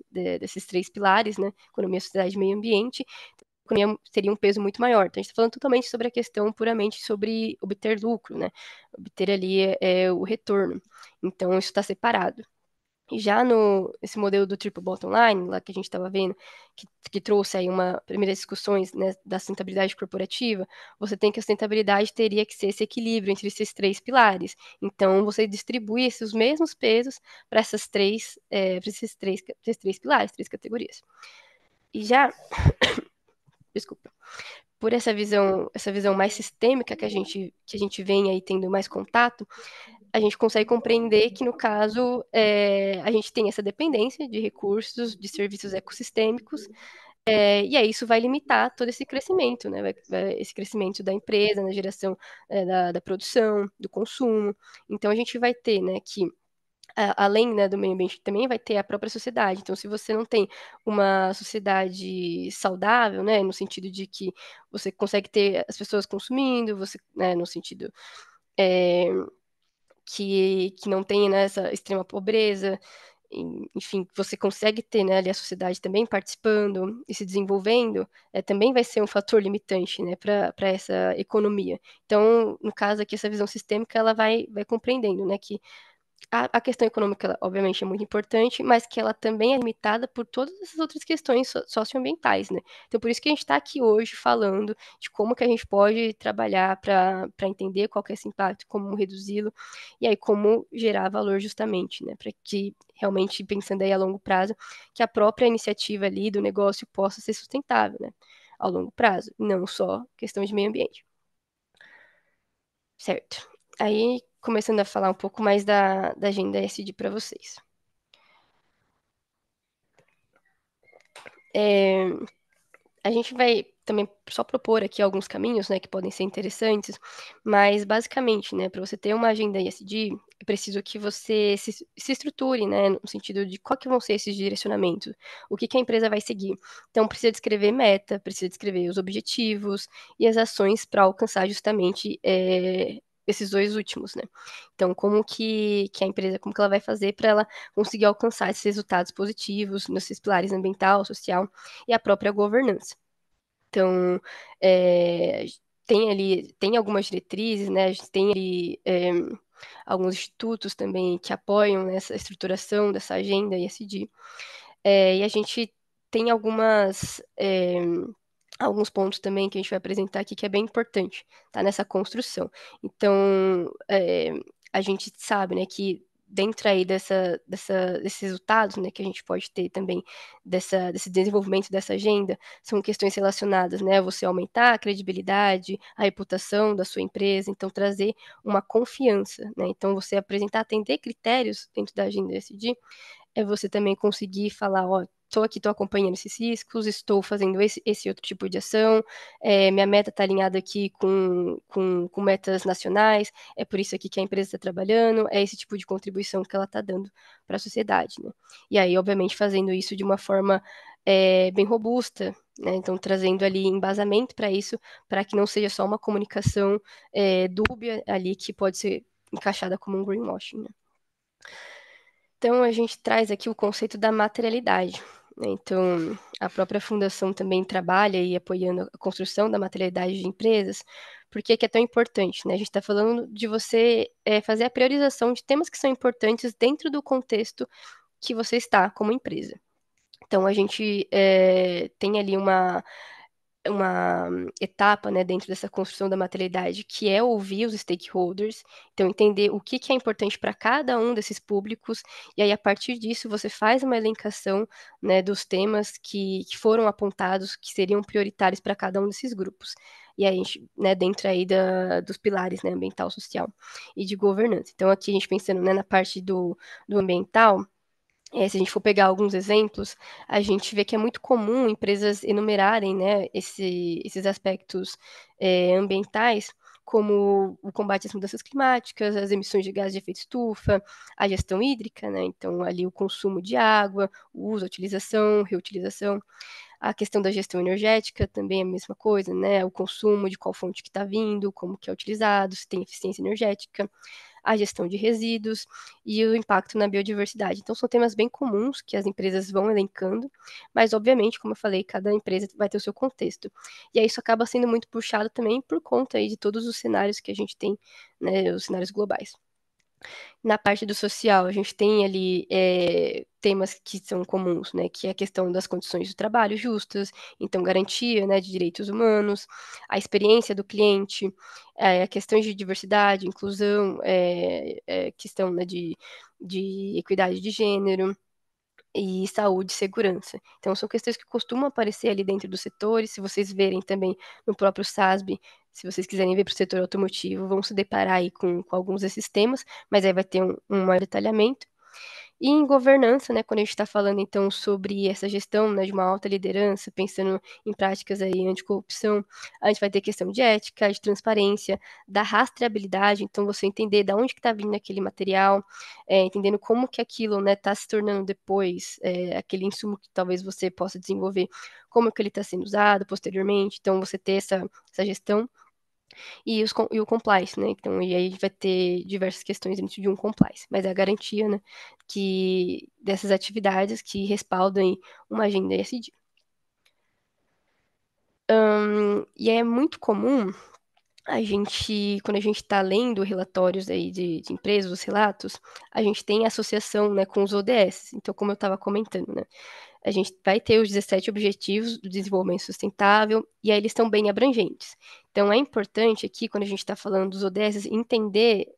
pilares, né? Economia, sociedade e meio ambiente. A economia teria um peso muito maior. Então, a gente está falando totalmente sobre a questão puramente sobre obter lucro, né? Obter ali o retorno. Então, isso está separado. E já esse modelo do triple bottom line, lá que a gente estava vendo, que trouxe aí uma primeiras discussões, né, da sustentabilidade corporativa, você tem que a sustentabilidade teria que ser esse equilíbrio entre esses três pilares. Então, você distribui esses mesmos pesos para para esses três pilares, três categorias. E já, desculpa, por essa visão mais sistêmica que a gente vem aí tendo mais contato, a gente consegue compreender que, no caso, a gente tem essa dependência de recursos, de serviços ecossistêmicos, e aí isso vai limitar todo esse crescimento, né? Esse crescimento da empresa, na geração da produção, do consumo. Então, a gente vai ter, né, que além, né, do meio ambiente, também vai ter a própria sociedade. Então, se você não tem uma sociedade saudável, né, no sentido de que você consegue ter as pessoas consumindo, você, né, no sentido é, que não tem, né, essa extrema pobreza, enfim, você consegue ter, né, ali a sociedade também participando e se desenvolvendo, também vai ser um fator limitante, né, para essa economia. Então, no caso aqui, essa visão sistêmica, ela vai compreendendo, né, que a questão econômica, obviamente, é muito importante, mas que ela também é limitada por todas essas outras questões socioambientais, né? Então, por isso que a gente está aqui hoje falando de como que a gente pode trabalhar para entender qual que é esse impacto, como reduzi-lo, e aí como gerar valor justamente, né? Para que realmente, pensando aí a longo prazo, que a própria iniciativa ali do negócio possa ser sustentável, né? Ao longo prazo, não só questão de meio ambiente. Certo. Aí, começando a falar um pouco mais da agenda SD para vocês. É, a gente vai também só propor aqui alguns caminhos, né, que podem ser interessantes, mas basicamente, né, para você ter uma agenda ESG, é preciso que você se estruture, né, no sentido de qual que vão ser esses direcionamentos, o que que a empresa vai seguir. Então, precisa descrever meta, precisa descrever os objetivos e as ações para alcançar justamente esses dois últimos, né? Então, que a empresa, como que ela vai fazer para ela conseguir alcançar esses resultados positivos nesses pilares ambiental, social e a própria governança. Então, é, tem algumas diretrizes, né? A gente tem ali alguns institutos também que apoiam essa estruturação dessa agenda ESG. E a gente tem alguns pontos também que a gente vai apresentar aqui que é bem importante, tá? Nessa construção. Então, a gente sabe, né, que dentro aí desses resultados, né, que a gente pode ter também desse desenvolvimento dessa agenda, são questões relacionadas, né, a você aumentar a credibilidade, a reputação da sua empresa, então trazer uma confiança, né, então você apresentar, atender critérios dentro da agenda ESG, é você também conseguir falar, ó, estou aqui, estou acompanhando esses riscos, estou fazendo esse outro tipo de ação, minha meta está alinhada aqui com metas nacionais, é por isso aqui que a empresa está trabalhando, é esse tipo de contribuição que ela está dando para a sociedade, né? E aí, obviamente, fazendo isso de uma forma bem robusta, né? Então, trazendo ali embasamento para isso, para que não seja só uma comunicação dúbia ali que pode ser encaixada como um greenwashing, né? Então, a gente traz aqui o conceito da materialidade, né? Então, a própria fundação também trabalha e apoiando a construção da materialidade de empresas. Por que é tão importante, né? A gente está falando de você fazer a priorização de temas que são importantes dentro do contexto que você está como empresa. Então, a gente tem ali uma etapa, né, dentro dessa construção da materialidade, que é ouvir os stakeholders, então entender o que é importante para cada um desses públicos, e aí a partir disso você faz uma elencação, né, dos temas que foram apontados, que seriam prioritários para cada um desses grupos. E aí a gente, né, dentro aí dos pilares, né, ambiental, social e de governança. Então aqui a gente pensando, né, na parte do ambiental, se a gente for pegar alguns exemplos, a gente vê que é muito comum empresas enumerarem, né, esses aspectos ambientais, como o combate às mudanças climáticas, as emissões de gases de efeito estufa, a gestão hídrica, né, então ali o consumo de água, o uso, a utilização, reutilização, a questão da gestão energética também é a mesma coisa, né, o consumo, de qual fonte que está vindo, como que é utilizado, se tem eficiência energética, a gestão de resíduos e o impacto na biodiversidade. Então, são temas bem comuns que as empresas vão elencando, mas, obviamente, como eu falei, cada empresa vai ter o seu contexto. E aí isso acaba sendo muito puxado também por conta aí de todos os cenários que a gente tem, né, os cenários globais. Na parte do social, a gente tem ali temas que são comuns, né, que é a questão das condições de trabalho justas, então garantia, né, de direitos humanos, a experiência do cliente, a questões de diversidade, inclusão, questão, né, de equidade de gênero, e saúde e segurança. Então, são questões que costumam aparecer ali dentro dos setores. Se vocês verem também no próprio SASB, se vocês quiserem ver para o setor automotivo, vão se deparar aí com alguns desses temas, mas aí vai ter um maior detalhamento. E em governança, né, quando a gente está falando então sobre essa gestão, né, de uma alta liderança, pensando em práticas aí anticorrupção, a gente vai ter questão de ética, de transparência, da rastreabilidade, então você entender de onde que está vindo aquele material, entendendo como que aquilo, né, está se tornando depois aquele insumo que talvez você possa desenvolver, como que ele está sendo usado posteriormente, então você ter essa gestão e o compliance, né? Então, e aí vai ter diversas questões dentro de um compliance, mas é a garantia, né, que dessas atividades que respaldam aí uma agenda ESG. E é muito comum quando a gente está lendo relatórios aí de empresas, os relatos, a gente tem associação, né, com os ODS. Então, como eu estava comentando, né, a gente vai ter os 17 Objetivos do Desenvolvimento Sustentável, e aí eles estão bem abrangentes. Então, é importante aqui, quando a gente está falando dos ODS, entender,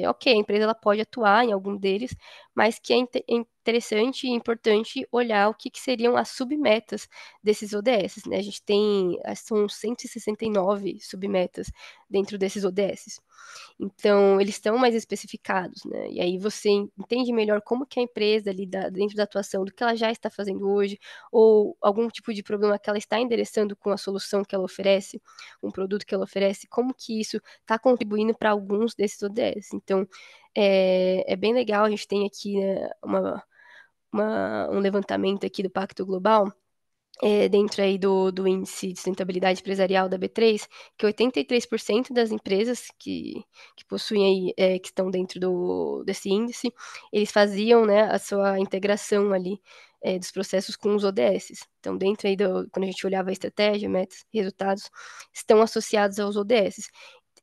ok, a empresa ela pode atuar em algum deles, mas que é interessante e importante olhar o que seriam as submetas desses ODS, né? A gente tem, são 169 submetas dentro desses ODS. Então, eles estão mais especificados, né? E aí você entende melhor como que a empresa ali dentro da atuação, do que ela já está fazendo hoje, ou algum tipo de problema que ela está endereçando com a solução que ela oferece, um produto que ela oferece, como que isso está contribuindo para alguns desses ODS. Então, é bem legal, a gente tem aqui, né, um levantamento aqui do Pacto Global, dentro aí do índice de sustentabilidade empresarial da B3, que 83% das empresas que possuem aí, que estão dentro desse índice, eles faziam, né, a sua integração ali dos processos com os ODS. Então, dentro aí quando a gente olhava a estratégia, metas, resultados, estão associados aos ODS.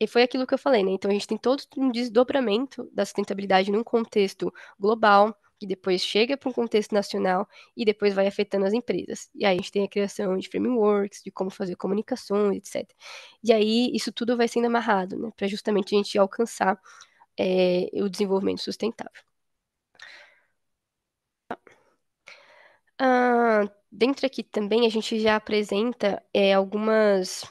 E foi aquilo que eu falei, né? Então, a gente tem todo um desdobramento da sustentabilidade num contexto global, que depois chega para um contexto nacional e depois vai afetando as empresas. E aí a gente tem a criação de frameworks, de como fazer comunicações, etc. E aí isso tudo vai sendo amarrado, né, para justamente a gente alcançar o desenvolvimento sustentável. Dentro aqui também a gente já apresenta é, alguns,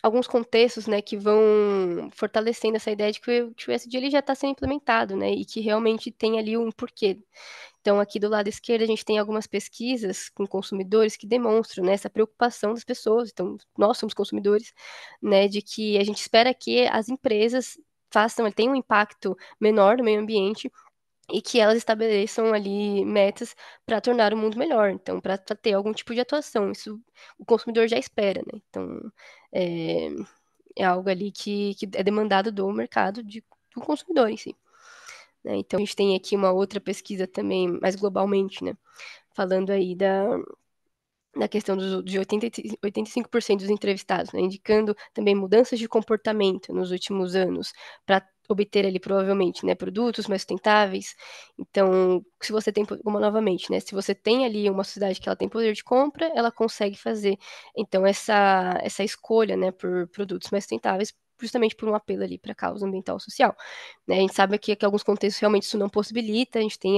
alguns contextos, né, que vão fortalecendo essa ideia de que o ESG ele já está sendo implementado, né, e que realmente tem ali um porquê. Então, aqui do lado esquerdo, a gente tem algumas pesquisas com consumidores que demonstram, né, essa preocupação das pessoas. Então, nós somos consumidores, né, de que a gente espera que as empresas tenham um impacto menor no meio ambiente e que elas estabeleçam ali metas para tornar o mundo melhor. Então, para ter algum tipo de atuação, isso o consumidor já espera, né? Então, é, é algo ali que é demandado do mercado, do consumidor em si. Né? Então, a gente tem aqui uma outra pesquisa também, mais globalmente, né? Falando aí na questão de 85% dos entrevistados, né, indicando também mudanças de comportamento nos últimos anos para obter ali provavelmente, né, produtos mais sustentáveis. Então, se você tem, como novamente, né, se você tem ali uma sociedade que ela tem poder de compra, ela consegue fazer então essa escolha, né, por produtos mais sustentáveis, justamente por um apelo ali para a causa ambiental e social. Né? A gente sabe que alguns contextos realmente isso não possibilita, a gente tem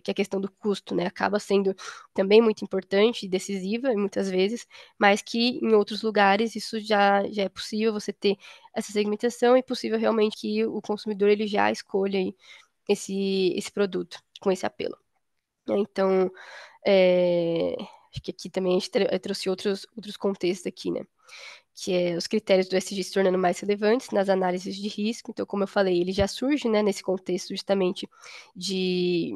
que a questão do custo, né, acaba sendo também muito importante e decisiva, muitas vezes, mas que em outros lugares isso já é possível você ter essa segmentação e possível realmente que o consumidor ele já escolha aí esse produto com esse apelo. Né? Então, acho que aqui também a gente trouxe outros contextos aqui, né? Que é os critérios do ESG se tornando mais relevantes nas análises de risco. Então, como eu falei, ele já surge, né, nesse contexto justamente de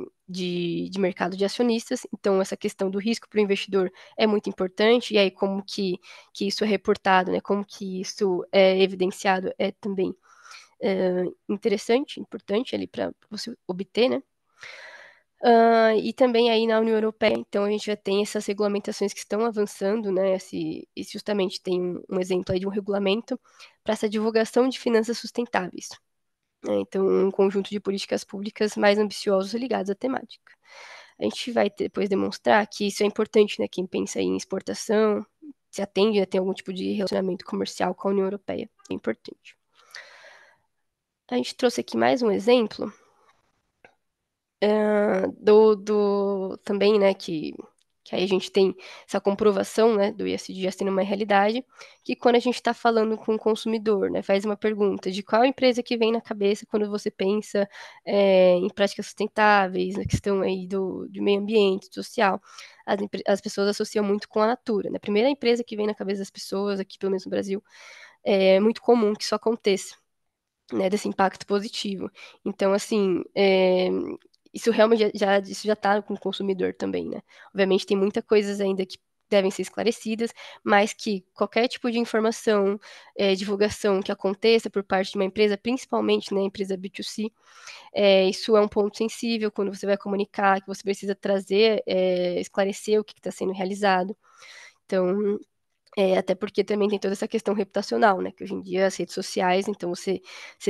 mercado de acionistas. Então, essa questão do risco para o investidor é muito importante. E aí, como que isso é reportado, né, como que isso é evidenciado é também interessante, importante ali para você obter, né? E também aí na União Europeia, então a gente já tem essas regulamentações que estão avançando, né? E justamente tem um exemplo aí de um regulamento para essa divulgação de finanças sustentáveis. Né? Então, um conjunto de políticas públicas mais ambiciosos ligados à temática. A gente vai depois demonstrar que isso é importante, né? Quem pensa em exportação, se atende a ter algum tipo de relacionamento comercial com a União Europeia. É importante. A gente trouxe aqui mais um exemplo também, né, que aí a gente tem essa comprovação, né, do ESG já sendo uma realidade, que quando a gente está falando com o consumidor, né, faz uma pergunta de qual empresa que vem na cabeça quando você pensa em práticas sustentáveis, na questão aí do meio ambiente, social, as pessoas associam muito com a Natura, né, a primeira empresa que vem na cabeça das pessoas, aqui pelo menos no Brasil, é muito comum que isso aconteça, né, desse impacto positivo. Então, assim, isso realmente isso já está com o consumidor também, né? Obviamente tem muitas coisas ainda que devem ser esclarecidas, mas que qualquer tipo de informação, divulgação que aconteça por parte de uma empresa, principalmente, né, empresa B2C, isso é um ponto sensível quando você vai comunicar, que você precisa trazer, esclarecer o que está sendo realizado. Então, até porque também tem toda essa questão reputacional, né? Que hoje em dia as redes sociais, então você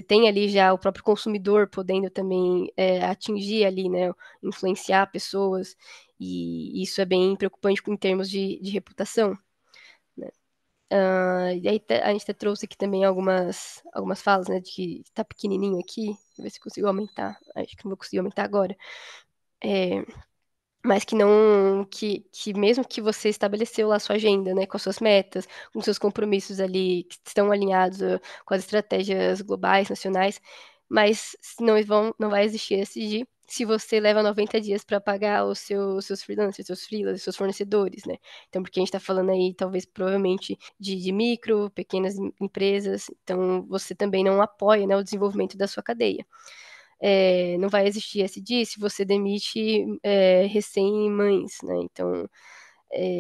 tem ali já o próprio consumidor podendo também atingir ali, né? Influenciar pessoas, e isso é bem preocupante em termos de reputação, né? E aí a gente até trouxe aqui também algumas falas, né? De que tá pequenininho aqui, deixa eu ver se consigo aumentar, acho que não vou conseguir aumentar agora. É, mas que não, que mesmo que você estabeleceu lá a sua agenda, né, com as suas metas, com seus compromissos ali que estão alinhados com as estratégias globais, nacionais, mas não vai existir SG se você leva 90 dias para pagar seus freelancers, seus freelas, seus fornecedores, né? Então, porque a gente está falando aí, talvez, provavelmente, de micro, pequenas empresas, então você também não apoia, né, o desenvolvimento da sua cadeia. Não vai existir SD se você demite recém-mães, né? Então,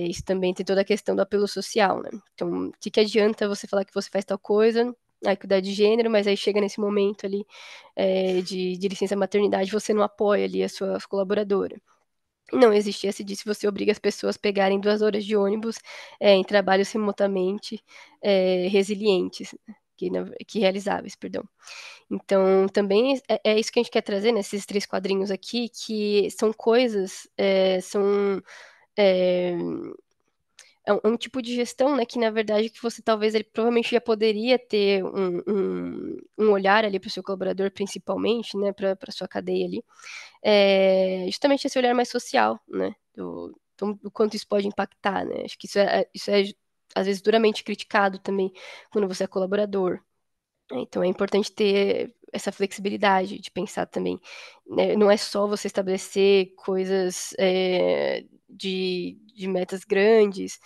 isso também tem toda a questão do apelo social, né? Então, o que adianta você falar que você faz tal coisa, a equidade de gênero, mas aí chega nesse momento ali de licença maternidade, você não apoia ali a sua colaboradora. Não existe SD se você obriga as pessoas a pegarem 2 horas de ônibus em trabalhos remotamente resilientes, né? que realizáveis, perdão. Então, também é isso que a gente quer trazer nesses 3 quadrinhos aqui, que são coisas, são é, um tipo de gestão, né, que na verdade que você talvez ele provavelmente já poderia ter um olhar ali para o seu colaborador, principalmente, né, para sua cadeia ali, justamente esse olhar mais social, né, do quanto isso pode impactar, né? Acho que isso é às vezes duramente criticado também quando você é colaborador. Então é importante ter essa flexibilidade de pensar também, né? Não é só você estabelecer coisas de metas grandes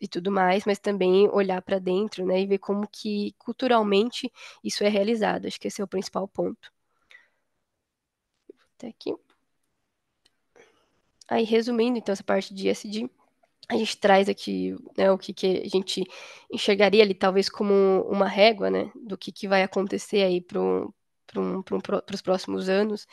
e tudo mais, mas também olhar para dentro, né? E ver como que culturalmente isso é realizado. Acho que esse é o principal ponto. Até aqui. Aí, resumindo, então, essa parte de ESG, a gente traz aqui, né, o que a gente enxergaria ali, talvez como uma régua, né, do que vai acontecer aí para os próximos anos.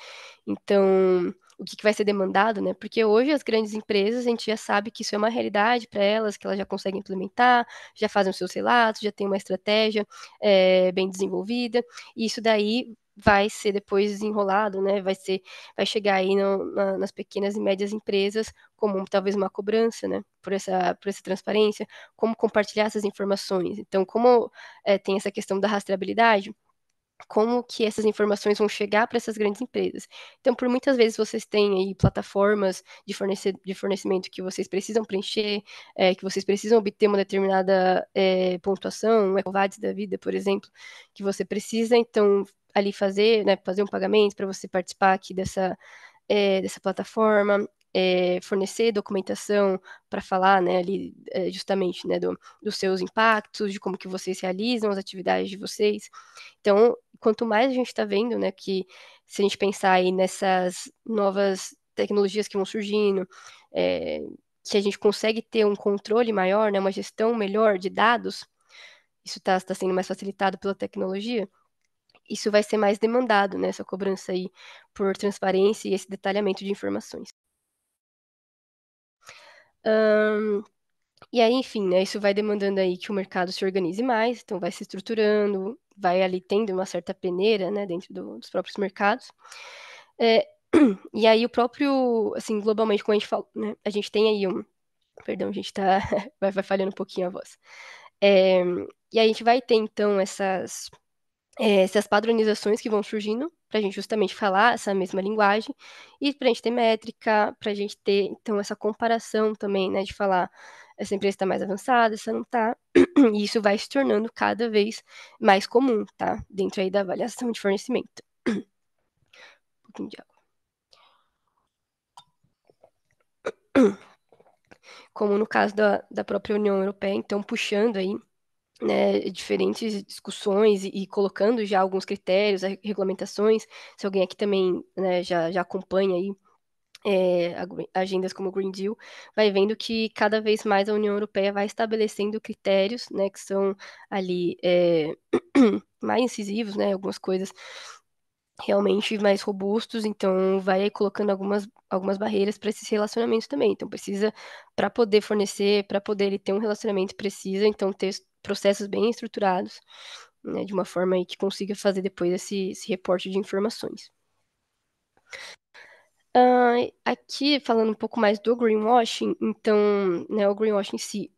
Então, o que vai ser demandado, né? Porque hoje as grandes empresas, a gente já sabe que isso é uma realidade para elas, que elas já conseguem implementar, já fazem os seus relatos, já tem uma estratégia bem desenvolvida, e isso daí vai ser depois desenrolado, né? Vai chegar aí nas pequenas e médias empresas como talvez uma cobrança, né? Por essa transparência, como compartilhar essas informações. Então, como tem essa questão da rastreabilidade, como que essas informações vão chegar para essas grandes empresas. Então, por muitas vezes vocês têm aí plataformas de fornecimento que vocês precisam preencher, que vocês precisam obter uma determinada pontuação, um EcoVadis da vida, por exemplo, que você precisa, então, ali fazer, né, fazer um pagamento para você participar aqui dessa plataforma, fornecer documentação para falar, né, ali, justamente, né, dos seus impactos, de como que vocês realizam as atividades de vocês. Então, quanto mais a gente está vendo, né, que se a gente pensar aí nessas novas tecnologias que vão surgindo, é, que a gente consegue ter um controle maior, né, uma gestão melhor de dados, isso está sendo mais facilitado pela tecnologia, isso vai ser mais demandado, né, essa cobrança aí por transparência e esse detalhamento de informações. E aí, enfim, né, isso vai demandando aí que o mercado se organize mais, então vai se estruturando, vai ali tendo uma certa peneira, né, dentro dos próprios mercados. É, e aí o próprio, assim, globalmente, como a gente fala, né, a gente tem aí perdão, a gente tá, vai falhando um pouquinho a voz. É, e aí a gente vai ter, então, essas padronizações que vão surgindo para a gente justamente falar essa mesma linguagem e para a gente ter métrica, para a gente ter então essa comparação também, né, de falar essa empresa está mais avançada, essa não está, e isso vai se tornando cada vez mais comum, tá? Dentro aí da avaliação de fornecimento. Um pouquinho de água. Como no caso da própria União Europeia, então puxando aí né, diferentes discussões e colocando já alguns critérios, regulamentações. Se alguém aqui também né, já acompanha aí agendas como o Green Deal, vai vendo que cada vez mais a União Europeia vai estabelecendo critérios, né, que são ali mais incisivos, né, algumas coisas realmente mais robustos, então vai colocando algumas barreiras para esses relacionamentos também. Então precisa, para poder fornecer, para poder ele ter um relacionamento, precisa então ter processos bem estruturados, né, de uma forma aí que consiga fazer depois esse reporte de informações. Aqui, falando um pouco mais do greenwashing, então, né, o greenwashing em si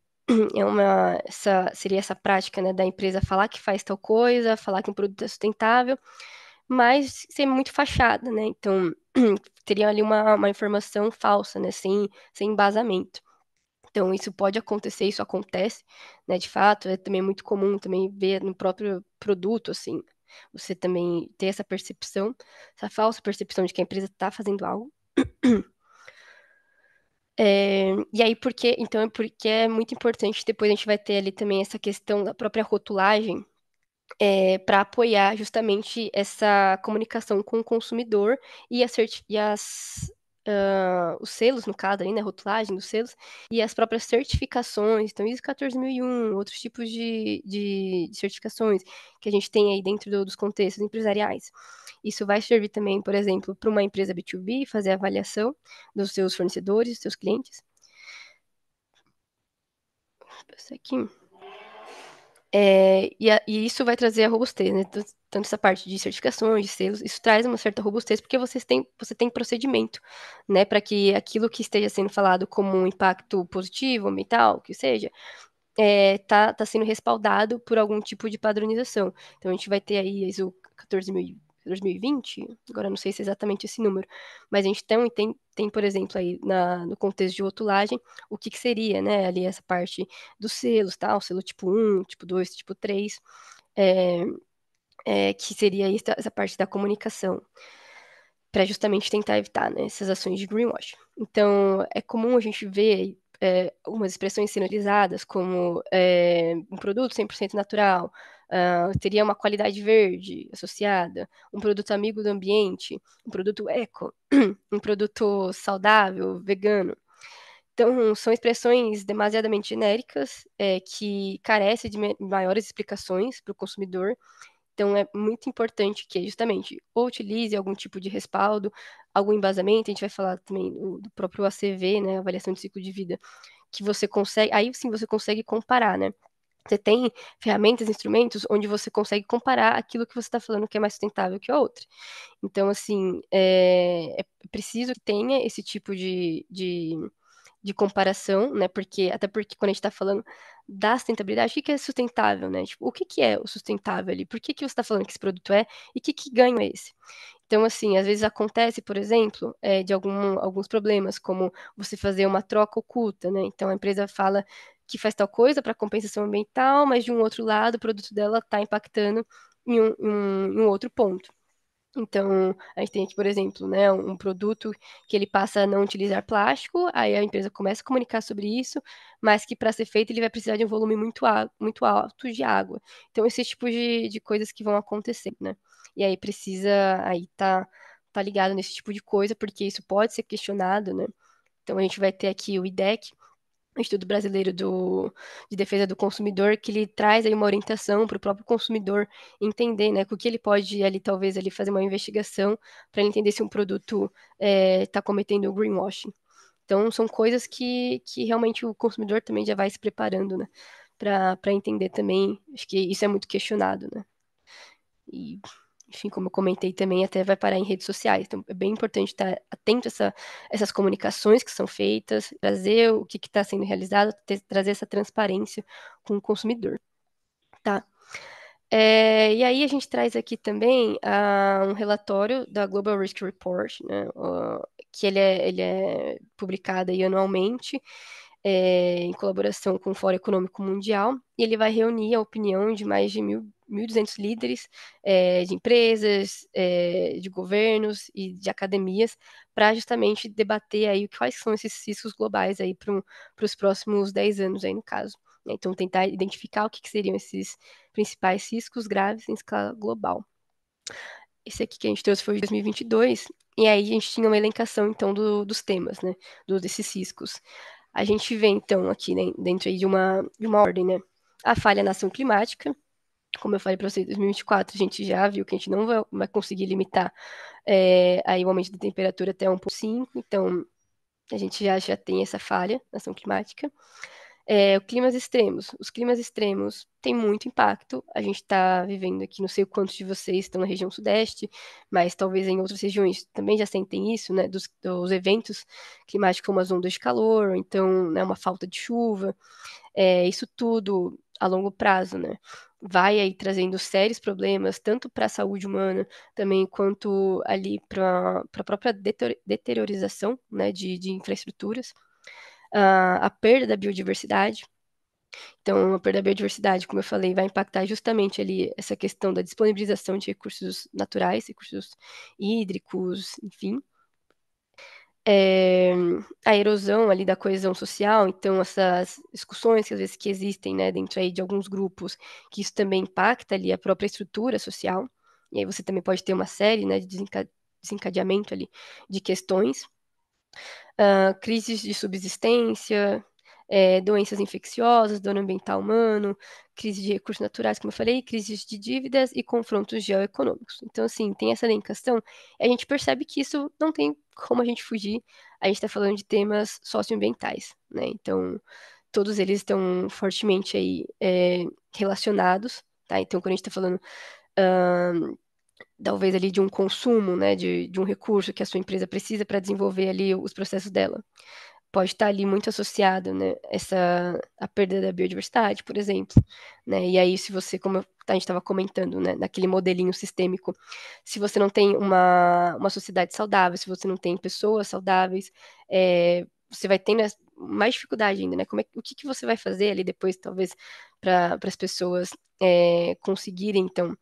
seria essa prática, né, da empresa falar que faz tal coisa, falar que um produto é sustentável, mas ser muito fachada, né? Então, teria ali uma informação falsa, né, sem embasamento. Então, isso pode acontecer, isso acontece, né, de fato, é também muito comum também ver no próprio produto, assim, você também ter essa percepção, essa falsa percepção de que a empresa está fazendo algo. E aí, então, é porque é muito importante, depois a gente vai ter ali também essa questão da própria rotulagem, para apoiar justamente essa comunicação com o consumidor e, os selos, no caso, ali, né, rotulagem dos selos, e as próprias certificações, então ISO 14001, outros tipos de certificações que a gente tem aí dentro dos contextos empresariais. Isso vai servir também, por exemplo, para uma empresa B2B fazer a avaliação dos seus fornecedores, dos seus clientes. Vou passar aqui. E isso vai trazer a robustez, né? tanto essa parte de certificações, de selos, isso traz uma certa robustez, porque você tem procedimento, né, para que aquilo que esteja sendo falado como um impacto positivo, ambiental, que seja, tá sendo respaldado por algum tipo de padronização. Então, a gente vai ter aí a ISO 14.020, agora não sei se é exatamente esse número, mas a gente tem por exemplo, aí no contexto de rotulagem, o que seria, né, ali essa parte dos selos, tá? O selo tipo 1, tipo 2, tipo 3, é, que seria essa parte da comunicação para justamente tentar evitar, né, essas ações de greenwash. Então, é comum a gente ver algumas expressões sendo utilizadas como um produto 100% natural, teria uma qualidade verde associada, um produto amigo do ambiente, um produto eco, um produto saudável, vegano. Então, são expressões demasiadamente genéricas que carecem de maiores explicações para o consumidor. Então, é muito importante que, justamente, ou utilize algum tipo de respaldo, algum embasamento. A gente vai falar também do próprio ACV, né, avaliação de ciclo de vida, que você consegue, aí sim você consegue comparar, né? Você tem ferramentas, instrumentos onde você consegue comparar aquilo que você está falando que é mais sustentável que a outra. Então, assim, é preciso que tenha esse tipo de comparação, né? Até porque quando a gente está falando da sustentabilidade, o que é sustentável, né? Tipo, o que é o sustentável ali? Por que você está falando que esse produto é e que ganho é esse? Então, assim, às vezes acontece, por exemplo, de alguns problemas, como você fazer uma troca oculta, né? Então, a empresa fala que faz tal coisa para compensação ambiental, mas de um outro lado, o produto dela está impactando em um outro ponto. Então, a gente tem aqui, por exemplo, né, um produto que ele passa a não utilizar plástico, aí a empresa começa a comunicar sobre isso, mas que para ser feito ele vai precisar de um volume muito alto de água. Então, esse tipo de coisas que vão acontecer, né? E aí precisa, aí tá ligado nesse tipo de coisa, porque isso pode ser questionado, né? Então, a gente vai ter aqui o IDEC, o Instituto Brasileiro de Defesa do Consumidor, que ele traz aí uma orientação para o próprio consumidor entender, né, com o que ele pode ali talvez ali fazer uma investigação para ele entender se um produto está cometendo greenwashing. Então são coisas que realmente o consumidor também já vai se preparando, né, para entender também. Acho que isso é muito questionado, né? E, enfim, como eu comentei também, até vai parar em redes sociais. Então, é bem importante estar atento a essas comunicações que são feitas, trazer o que está sendo realizado, trazer essa transparência com o consumidor, tá? E aí a gente traz aqui também um relatório da Global Risk Report, né, que ele é publicado aí anualmente, em colaboração com o Fórum Econômico Mundial, e ele vai reunir a opinião de mais de 1.200 líderes de empresas, de governos e de academias, para justamente debater aí quais são esses riscos globais aí para os próximos 10 anos aí no caso. Né? Então, tentar identificar o que seriam esses principais riscos graves em escala global. Esse aqui que a gente trouxe foi de 2022, e aí a gente tinha uma elencação, então, dos temas, né, desses riscos. A gente vê, então, aqui, né, dentro aí de uma ordem, né, a falha na ação climática, como eu falei para vocês, em 2024 a gente já viu que a gente não vai conseguir limitar aí o aumento da temperatura até 1,5, então a gente já tem essa falha na ação climática. Climas extremos. Os climas extremos têm muito impacto. A gente está vivendo aqui, não sei quantos de vocês estão na região sudeste, mas talvez em outras regiões também já sentem isso, né? Dos eventos climáticos como as ondas de calor, ou então, né, uma falta de chuva. Isso tudo a longo prazo, né? Vai aí trazendo sérios problemas, tanto para a saúde humana, também quanto ali para a própria deteriorização, né, de infraestruturas, a perda da biodiversidade. Então, a perda da biodiversidade, como eu falei, vai impactar justamente ali essa questão da disponibilização de recursos naturais, recursos hídricos, enfim. É, a erosão ali da coesão social, então essas discussões que às vezes que existem, né, dentro aí de alguns grupos, que isso também impacta ali a própria estrutura social, e aí você também pode ter uma série, né, de desencadeamento ali de questões, crises de subsistência, doenças infecciosas, dano ambiental humano, crise de recursos naturais, como eu falei, crises de dívidas e confrontos geoeconômicos. Então, assim, tem essa elencação, e a gente percebe que isso não tem como a gente fugir, a gente está falando de temas socioambientais, né? Então, todos eles estão fortemente aí relacionados, tá? Então, quando a gente está falando talvez ali de um consumo, né, de um recurso que a sua empresa precisa para desenvolver ali os processos dela. Pode estar ali muito associado, né, a perda da biodiversidade, por exemplo, né, e aí se você, como a gente estava comentando, né, naquele modelinho sistêmico, se você não tem uma sociedade saudável, se você não tem pessoas saudáveis, você vai tendo mais dificuldade ainda, né, o que você vai fazer ali depois, talvez, para as pessoas conseguirem, então,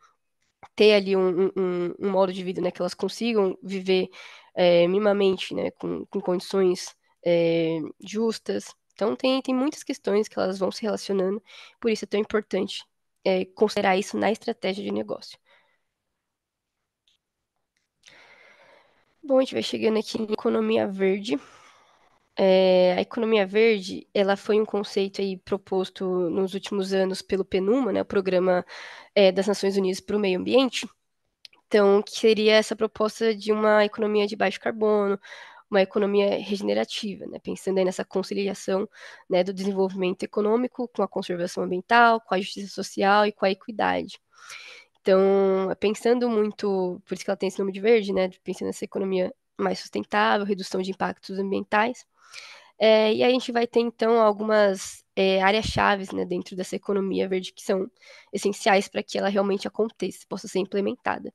ter ali um modo de vida, né, que elas consigam viver minimamente, né, com condições justas. Então, tem muitas questões que elas vão se relacionando, por isso é tão importante considerar isso na estratégia de negócio. Bom, a gente vai chegando aqui em economia verde. A economia verde, ela foi um conceito aí proposto nos últimos anos pelo PNUMA, né, o Programa das Nações Unidas para o Meio Ambiente. Então, que seria essa proposta de uma economia de baixo carbono, uma economia regenerativa, né? Pensando aí nessa conciliação, né, do desenvolvimento econômico com a conservação ambiental, com a justiça social e com a equidade. Então, pensando muito, por isso que ela tem esse nome de verde, né? Pensando nessa economia mais sustentável, redução de impactos ambientais. E aí a gente vai ter, então, algumas áreas-chaves, né, dentro dessa economia verde que são essenciais para que ela realmente aconteça, possa ser implementada,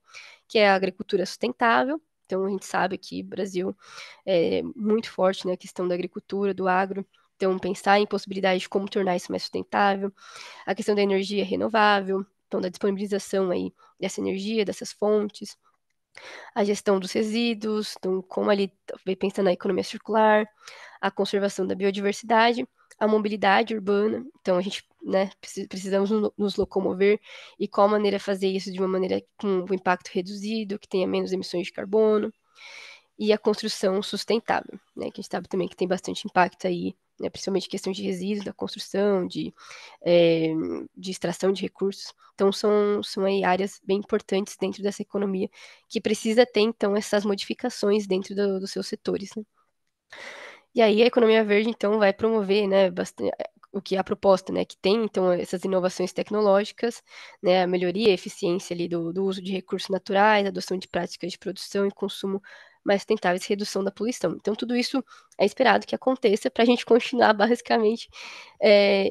que é a agricultura sustentável. Então, a gente sabe que o Brasil é muito forte na questão da agricultura, do agro. Então, pensar em possibilidades de como tornar isso mais sustentável. A questão da energia renovável, então, da disponibilização aí dessa energia, dessas fontes. A gestão dos resíduos, então, como ali, pensando na economia circular, a conservação da biodiversidade, a mobilidade urbana. Então, a gente, né, precisamos nos locomover e qual maneira fazer isso de uma maneira com um impacto reduzido, que tenha menos emissões de carbono, e a construção sustentável, né, que a gente sabe também que tem bastante impacto aí, né, principalmente questão de resíduos da construção, é, de extração de recursos. Então, são aí áreas bem importantes dentro dessa economia que precisa ter, então, essas modificações dentro dos seus setores, né? E aí a economia verde, então, vai promover, né, bastante, o que é a proposta, né, que tem, então, essas inovações tecnológicas, né, a melhoria e eficiência ali do uso de recursos naturais, adoção de práticas de produção e consumo mais sustentáveis, redução da poluição. Então, tudo isso é esperado que aconteça para a gente continuar, basicamente,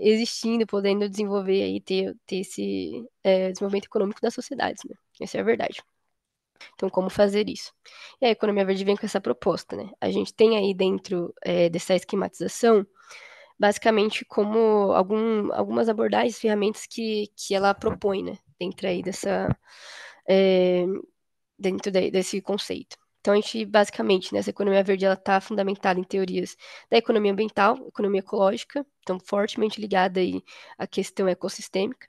existindo, podendo desenvolver aí, ter esse desenvolvimento econômico das sociedades, né? Essa é a verdade. Então, como fazer isso? E a economia verde vem com essa proposta, né? A gente tem aí dentro dessa esquematização, basicamente, como algumas abordagens, ferramentas que ela propõe, né? Dentro aí é, desse conceito. Então, a gente, basicamente, nessa economia verde, ela está fundamentada em teorias da economia ambiental, economia ecológica, então, fortemente ligada aí à questão ecossistêmica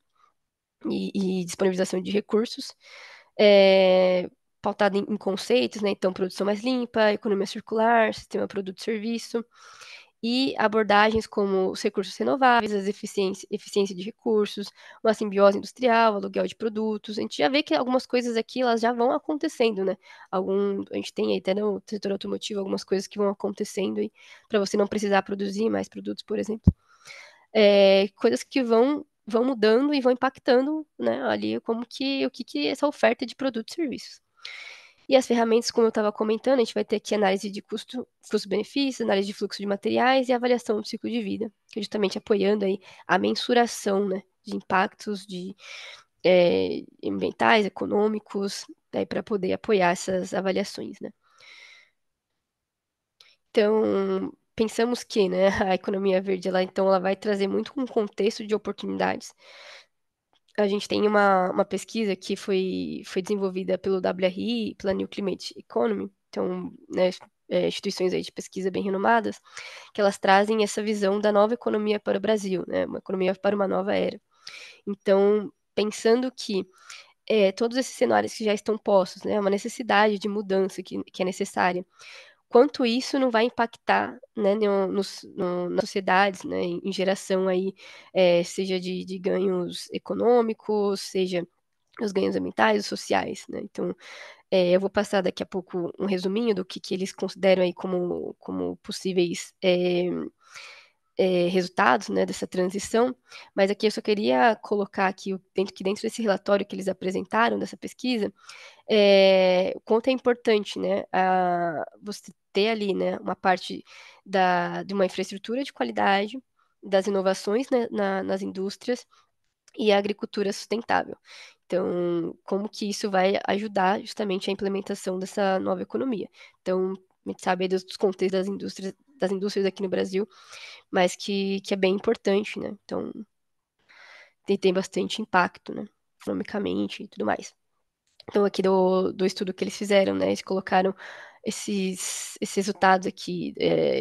e disponibilização de recursos, é, pautada em conceitos, né? Então, produção mais limpa, economia circular, sistema produto-serviço, e abordagens como os recursos renováveis, eficiência de recursos, uma simbiose industrial, aluguel de produtos. A gente já vê que algumas coisas aqui elas já vão acontecendo, né? A gente tem aí até no setor automotivo algumas coisas que vão acontecendo aí para você não precisar produzir mais produtos, por exemplo. Coisas que vão mudando e vão impactando, né, ali o que essa oferta de produtos e serviços. E as ferramentas, como eu estava comentando, a gente vai ter aqui análise de custo-benefício, análise de fluxo de materiais e avaliação do ciclo de vida, que é justamente apoiando aí a mensuração, né, de impactos ambientais, econômicos, para poder apoiar essas avaliações, né. Então, pensamos que, né, a economia verde, então, ela vai trazer muito um contexto de oportunidades. A gente tem uma pesquisa que foi desenvolvida pelo WRI, e pela New Climate Economy, então, né, instituições aí de pesquisa bem renomadas, que elas trazem essa visão da nova economia para o Brasil, né, uma economia para uma nova era. Então, pensando que todos esses cenários que já estão postos, né, uma necessidade de mudança que é necessária, quanto isso não vai impactar, né, nas sociedades, né, em geração aí, seja de ganhos econômicos, seja os ganhos ambientais, os sociais, né? Então, eu vou passar daqui a pouco um resuminho do que eles consideram aí como possíveis resultados, né, dessa transição, mas aqui eu só queria colocar aqui que dentro desse relatório que eles apresentaram, dessa pesquisa, o quanto é importante, né, você ter ali, né, uma parte de uma infraestrutura de qualidade, das inovações, né, nas indústrias e a agricultura sustentável. Então, como que isso vai ajudar justamente a implementação dessa nova economia? Então, a gente sabe aí dos contextos das indústrias aqui no Brasil, mas que é bem importante, né? Então, tem bastante impacto, né? Economicamente e tudo mais. Então, aqui do estudo que eles fizeram, né? Eles colocaram esses resultados aqui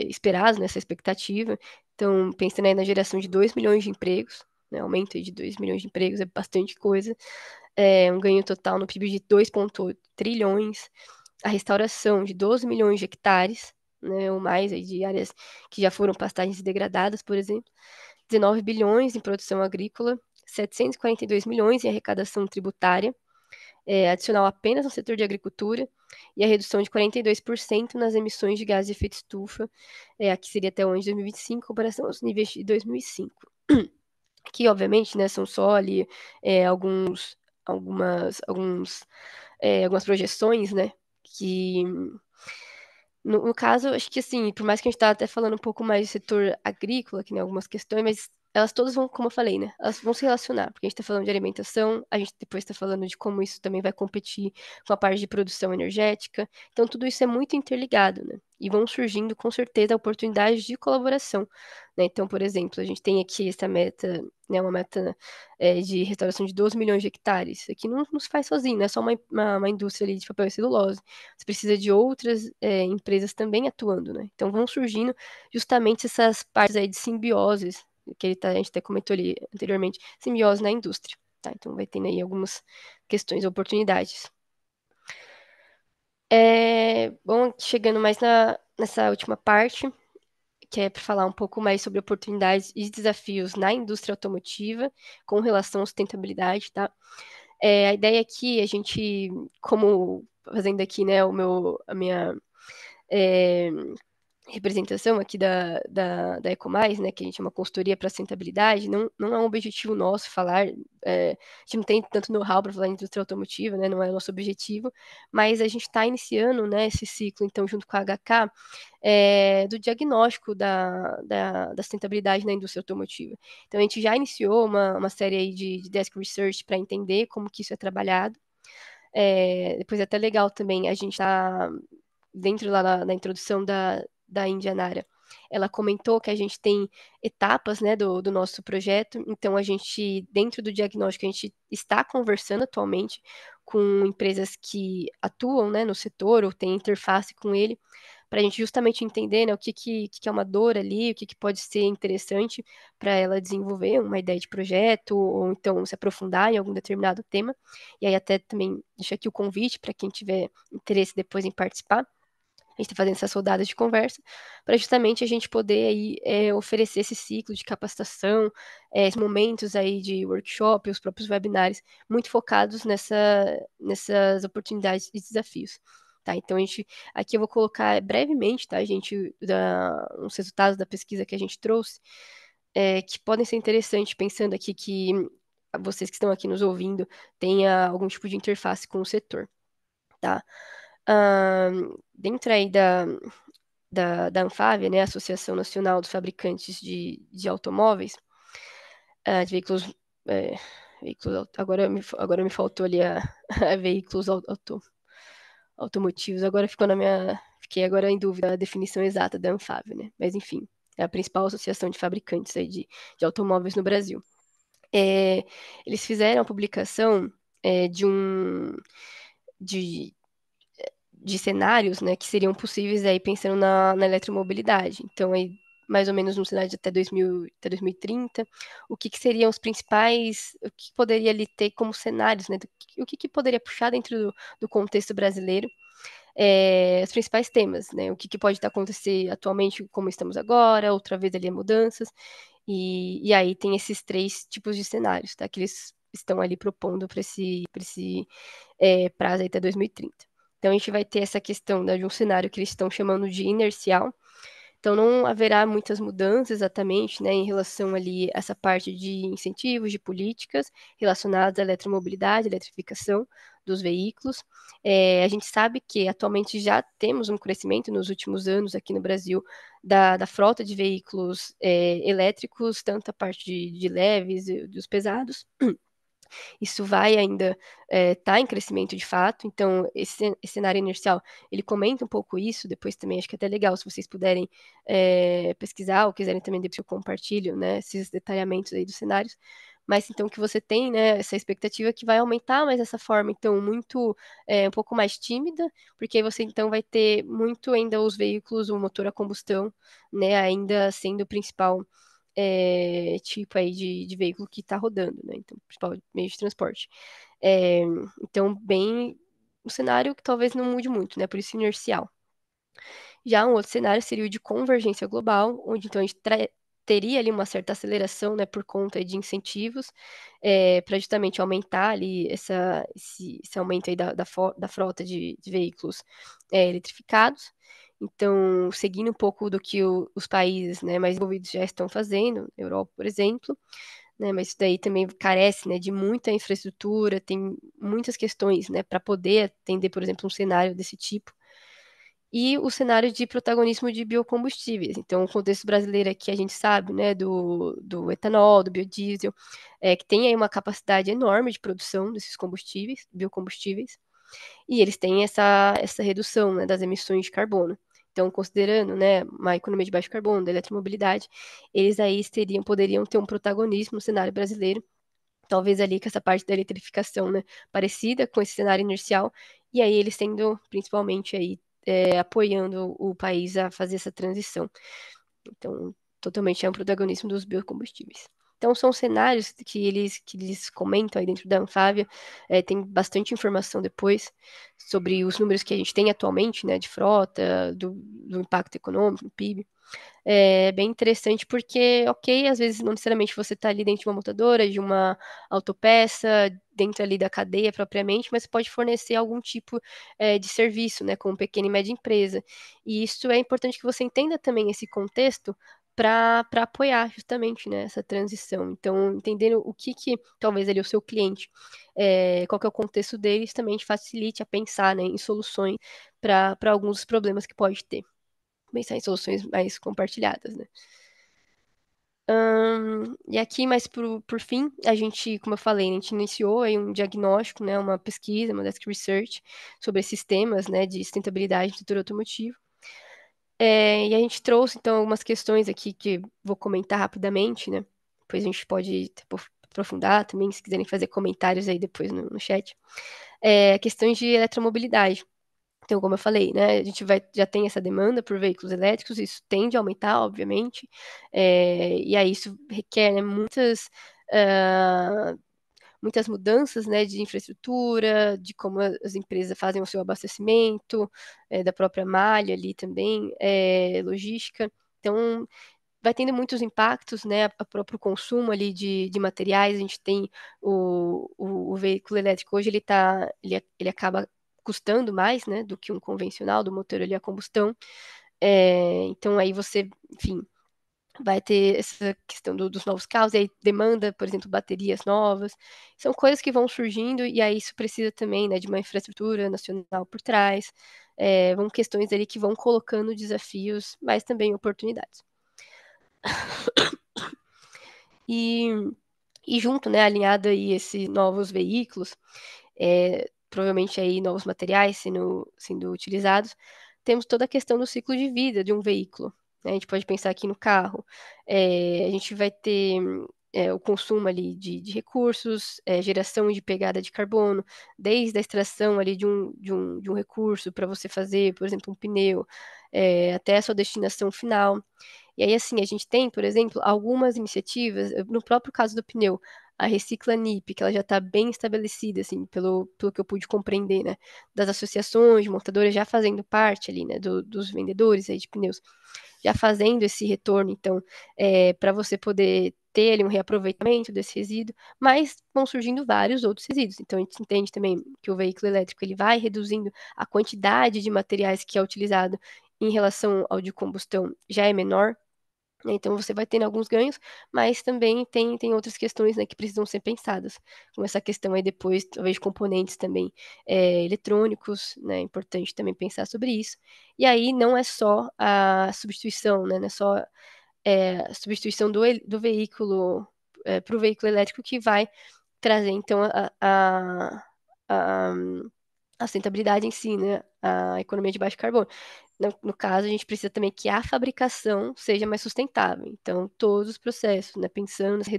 esperados, nessa expectativa. Então, pensando aí na geração de 2 milhões de empregos, né? Aumento aí de 2 milhões de empregos é bastante coisa. Um ganho total no PIB de 2,8 trilhões. A restauração de 12 milhões de hectares, né? Ou mais aí de áreas que já foram pastagens degradadas, por exemplo. 19 bilhões em produção agrícola, 742 milhões em arrecadação tributária, adicional apenas no setor de agricultura, e a redução de 42% nas emissões de gases de efeito estufa, aqui seria até o ano de 2025, em comparação aos níveis de 2005. Que, obviamente, né, são só ali algumas projeções, né, que no caso, acho que assim, por mais que a gente tá até falando um pouco mais do setor agrícola, aqui, né, algumas questões, mas elas todas vão, como eu falei, né, elas vão se relacionar, porque a gente tá falando de alimentação, a gente depois tá falando de como isso também vai competir com a parte de produção energética, então tudo isso é muito interligado, né, e vão surgindo com certeza oportunidades de colaboração, né, então, por exemplo, a gente tem aqui essa meta, né, uma meta de restauração de 12 milhões de hectares, aqui não se faz sozinho, não é só uma indústria ali de papel e celulose, você precisa de outras empresas também atuando, né? Então vão surgindo justamente essas partes aí de simbioses, a gente até comentou ali anteriormente, simbiose na indústria, tá? Então vai tendo aí algumas questões, oportunidades. Bom, chegando mais nessa última parte, que é para falar um pouco mais sobre oportunidades e desafios na indústria automotiva com relação à sustentabilidade, tá? A ideia aqui, a gente, como fazendo aqui, né, a minha é, representação aqui da Ecomais, né, que a gente é uma consultoria para sustentabilidade, não é um objetivo nosso falar, a gente não tem tanto know-how para falar em indústria automotiva, né, não é o nosso objetivo, mas a gente está iniciando, né, esse ciclo, então, junto com a HK, do diagnóstico da sustentabilidade na indústria automotiva. Então, a gente já iniciou uma série aí de desk research para entender como que isso é trabalhado. Depois é até legal também, a gente está dentro lá na introdução da Indianara, ela comentou que a gente tem etapas, né, do nosso projeto, então a gente, dentro do diagnóstico, a gente está conversando atualmente com empresas que atuam, né, no setor ou têm interface com ele, para a gente justamente entender, né, o que é uma dor ali, o que pode ser interessante para ela desenvolver uma ideia de projeto, ou então se aprofundar em algum determinado tema. E aí até também deixo aqui o convite para quem tiver interesse depois em participar. A gente está fazendo essas rodadas de conversa para justamente a gente poder aí, oferecer esse ciclo de capacitação, esses momentos aí de workshop, os próprios webinários, muito focados nessas oportunidades e desafios. Tá, então, aqui eu vou colocar brevemente, tá, gente, uns resultados da pesquisa que a gente trouxe, que podem ser interessantes, pensando aqui que vocês que estão aqui nos ouvindo tenha algum tipo de interface com o setor, tá? Dentro aí da Anfávia, né, Associação Nacional dos Fabricantes de Automóveis, de é, veículos, agora me faltou ali a veículos automotivos, fiquei agora em dúvida a definição exata da Anfávia, né, mas enfim, é a principal associação de fabricantes aí de automóveis no Brasil. Eles fizeram a publicação de de cenários, né, que seriam possíveis aí pensando na eletromobilidade. Então, aí, mais ou menos no cenário de até 2030, que seriam os principais, o que poderia ali ter como cenários, né, o que poderia puxar dentro do contexto brasileiro, os principais temas, né, o que pode acontecer atualmente como estamos agora, outra vez ali mudanças, e aí tem esses três tipos de cenários, tá, que eles estão ali propondo para esse prazo aí até 2030. Então, a gente vai ter essa questão, né, de um cenário que eles estão chamando de inercial, Então, não haverá muitas mudanças exatamente, né, em relação ali a essa parte de incentivos, de políticas relacionadas à eletromobilidade, eletrificação dos veículos. A gente sabe que atualmente já temos um crescimento nos últimos anos aqui no Brasil da frota de veículos elétricos, tanto a parte de leves e dos pesados. Isso vai ainda estar em crescimento de fato, então esse cenário inercial, ele comenta um pouco isso, depois também acho que é até legal se vocês puderem pesquisar ou quiserem também depois eu compartilho, né, esses detalhamentos aí dos cenários, mas então que você tem, né, essa expectativa que vai aumentar, mas dessa forma, então, muito, um pouco mais tímida, porque aí você então vai ter muito ainda os veículos, o motor a combustão, né, ainda sendo o principal tipo aí de veículo que está rodando, né? Então, principal meio de transporte. É, então, bem, um cenário que talvez não mude muito, né? Por isso inercial. Já um outro cenário seria o de convergência global, onde então a gente teria ali uma certa aceleração, né, por conta de incentivos, para justamente aumentar ali esse aumento aí da frota de veículos eletrificados. Então, seguindo um pouco do que os países, né, mais envolvidos já estão fazendo, Europa, por exemplo, né, mas isso daí também carece, né, de muita infraestrutura, tem muitas questões, né, para poder atender, por exemplo, um cenário desse tipo e o cenário de protagonismo de biocombustíveis. Então, o contexto brasileiro aqui, a gente sabe, né, do etanol, do biodiesel, que tem aí uma capacidade enorme de produção desses combustíveis, biocombustíveis, e eles têm essa redução, né, das emissões de carbono. Então, considerando, né, uma economia de baixo carbono, da eletromobilidade, eles aí poderiam ter um protagonismo no cenário brasileiro, talvez ali com essa parte da eletrificação, né, parecida com esse cenário inercial, e aí eles sendo principalmente aí apoiando o país a fazer essa transição. Então, totalmente é um protagonismo dos biocombustíveis. Então, são cenários que eles comentam aí dentro da Anfávia, tem bastante informação depois sobre os números que a gente tem atualmente, né, de frota, do impacto econômico, do PIB, é bem interessante porque, ok, às vezes não necessariamente você está ali dentro de uma montadora, de uma autopeça, dentro ali da cadeia propriamente, mas pode fornecer algum tipo de serviço, né, como pequena e média empresa. E isso é importante que você entenda também esse contexto para apoiar justamente, né, essa transição. Então, entendendo o que talvez ali o seu cliente, qual que é o contexto deles, também te facilite a pensar, né, em soluções para alguns dos problemas que pode ter pensar em soluções mais compartilhadas, né? E aqui, mais por fim, a gente, como eu falei, a gente iniciou aí um diagnóstico, né, uma pesquisa, uma desk research sobre esses temas, né, de sustentabilidade no setor automotivo. E a gente trouxe, então, algumas questões aqui que vou comentar rapidamente, né? Depois a gente pode aprofundar também, se quiserem fazer comentários aí depois no chat. Questões de eletromobilidade. Então, como eu falei, né, a gente já tem essa demanda por veículos elétricos, isso tende a aumentar, obviamente, e aí isso requer, né, ah, muitas mudanças, né, de infraestrutura, de como as empresas fazem o seu abastecimento, da própria malha ali também, logística. Então, vai tendo muitos impactos, né, a próprio consumo ali de materiais, a gente tem o veículo elétrico hoje, ele acaba custando mais, né, do que um convencional, do motor ali a combustão, então aí você, enfim, vai ter essa questão dos novos carros, e aí demanda, por exemplo, baterias novas, são coisas que vão surgindo, e aí isso precisa também, né, de uma infraestrutura nacional por trás, vão questões ali que vão colocando desafios, mas também oportunidades. E, e junto, né, alinhado aí esses novos veículos, provavelmente aí novos materiais sendo utilizados, temos toda a questão do ciclo de vida de um veículo, né? A gente pode pensar aqui no carro, a gente vai ter o consumo ali de recursos, geração de pegada de carbono, desde a extração ali de um recurso para você fazer, por exemplo, um pneu, até a sua destinação final. E aí, assim, a gente tem, por exemplo, algumas iniciativas, no próprio caso do pneu, a Recicla NIP, que ela já está bem estabelecida, assim, pelo que eu pude compreender, né, das associações de montadoras já fazendo parte ali, né, dos vendedores aí de pneus, já fazendo esse retorno, então, para você poder ter ali um reaproveitamento desse resíduo, mas vão surgindo vários outros resíduos. Então, a gente entende também que o veículo elétrico ele vai reduzindo a quantidade de materiais que é utilizado em relação ao de combustão já é menor, né? Então você vai tendo alguns ganhos, mas também tem outras questões, né, que precisam ser pensadas, como essa questão aí depois, talvez de componentes também eletrônicos, né? É importante também pensar sobre isso. E aí não é só a substituição, né? Não é só a substituição do veículo para o veículo elétrico que vai trazer então a, a sustentabilidade em si, né? A economia de baixo carbono. No caso, a gente precisa também que a fabricação seja mais sustentável. Então, todos os processos, né? Pensando nessa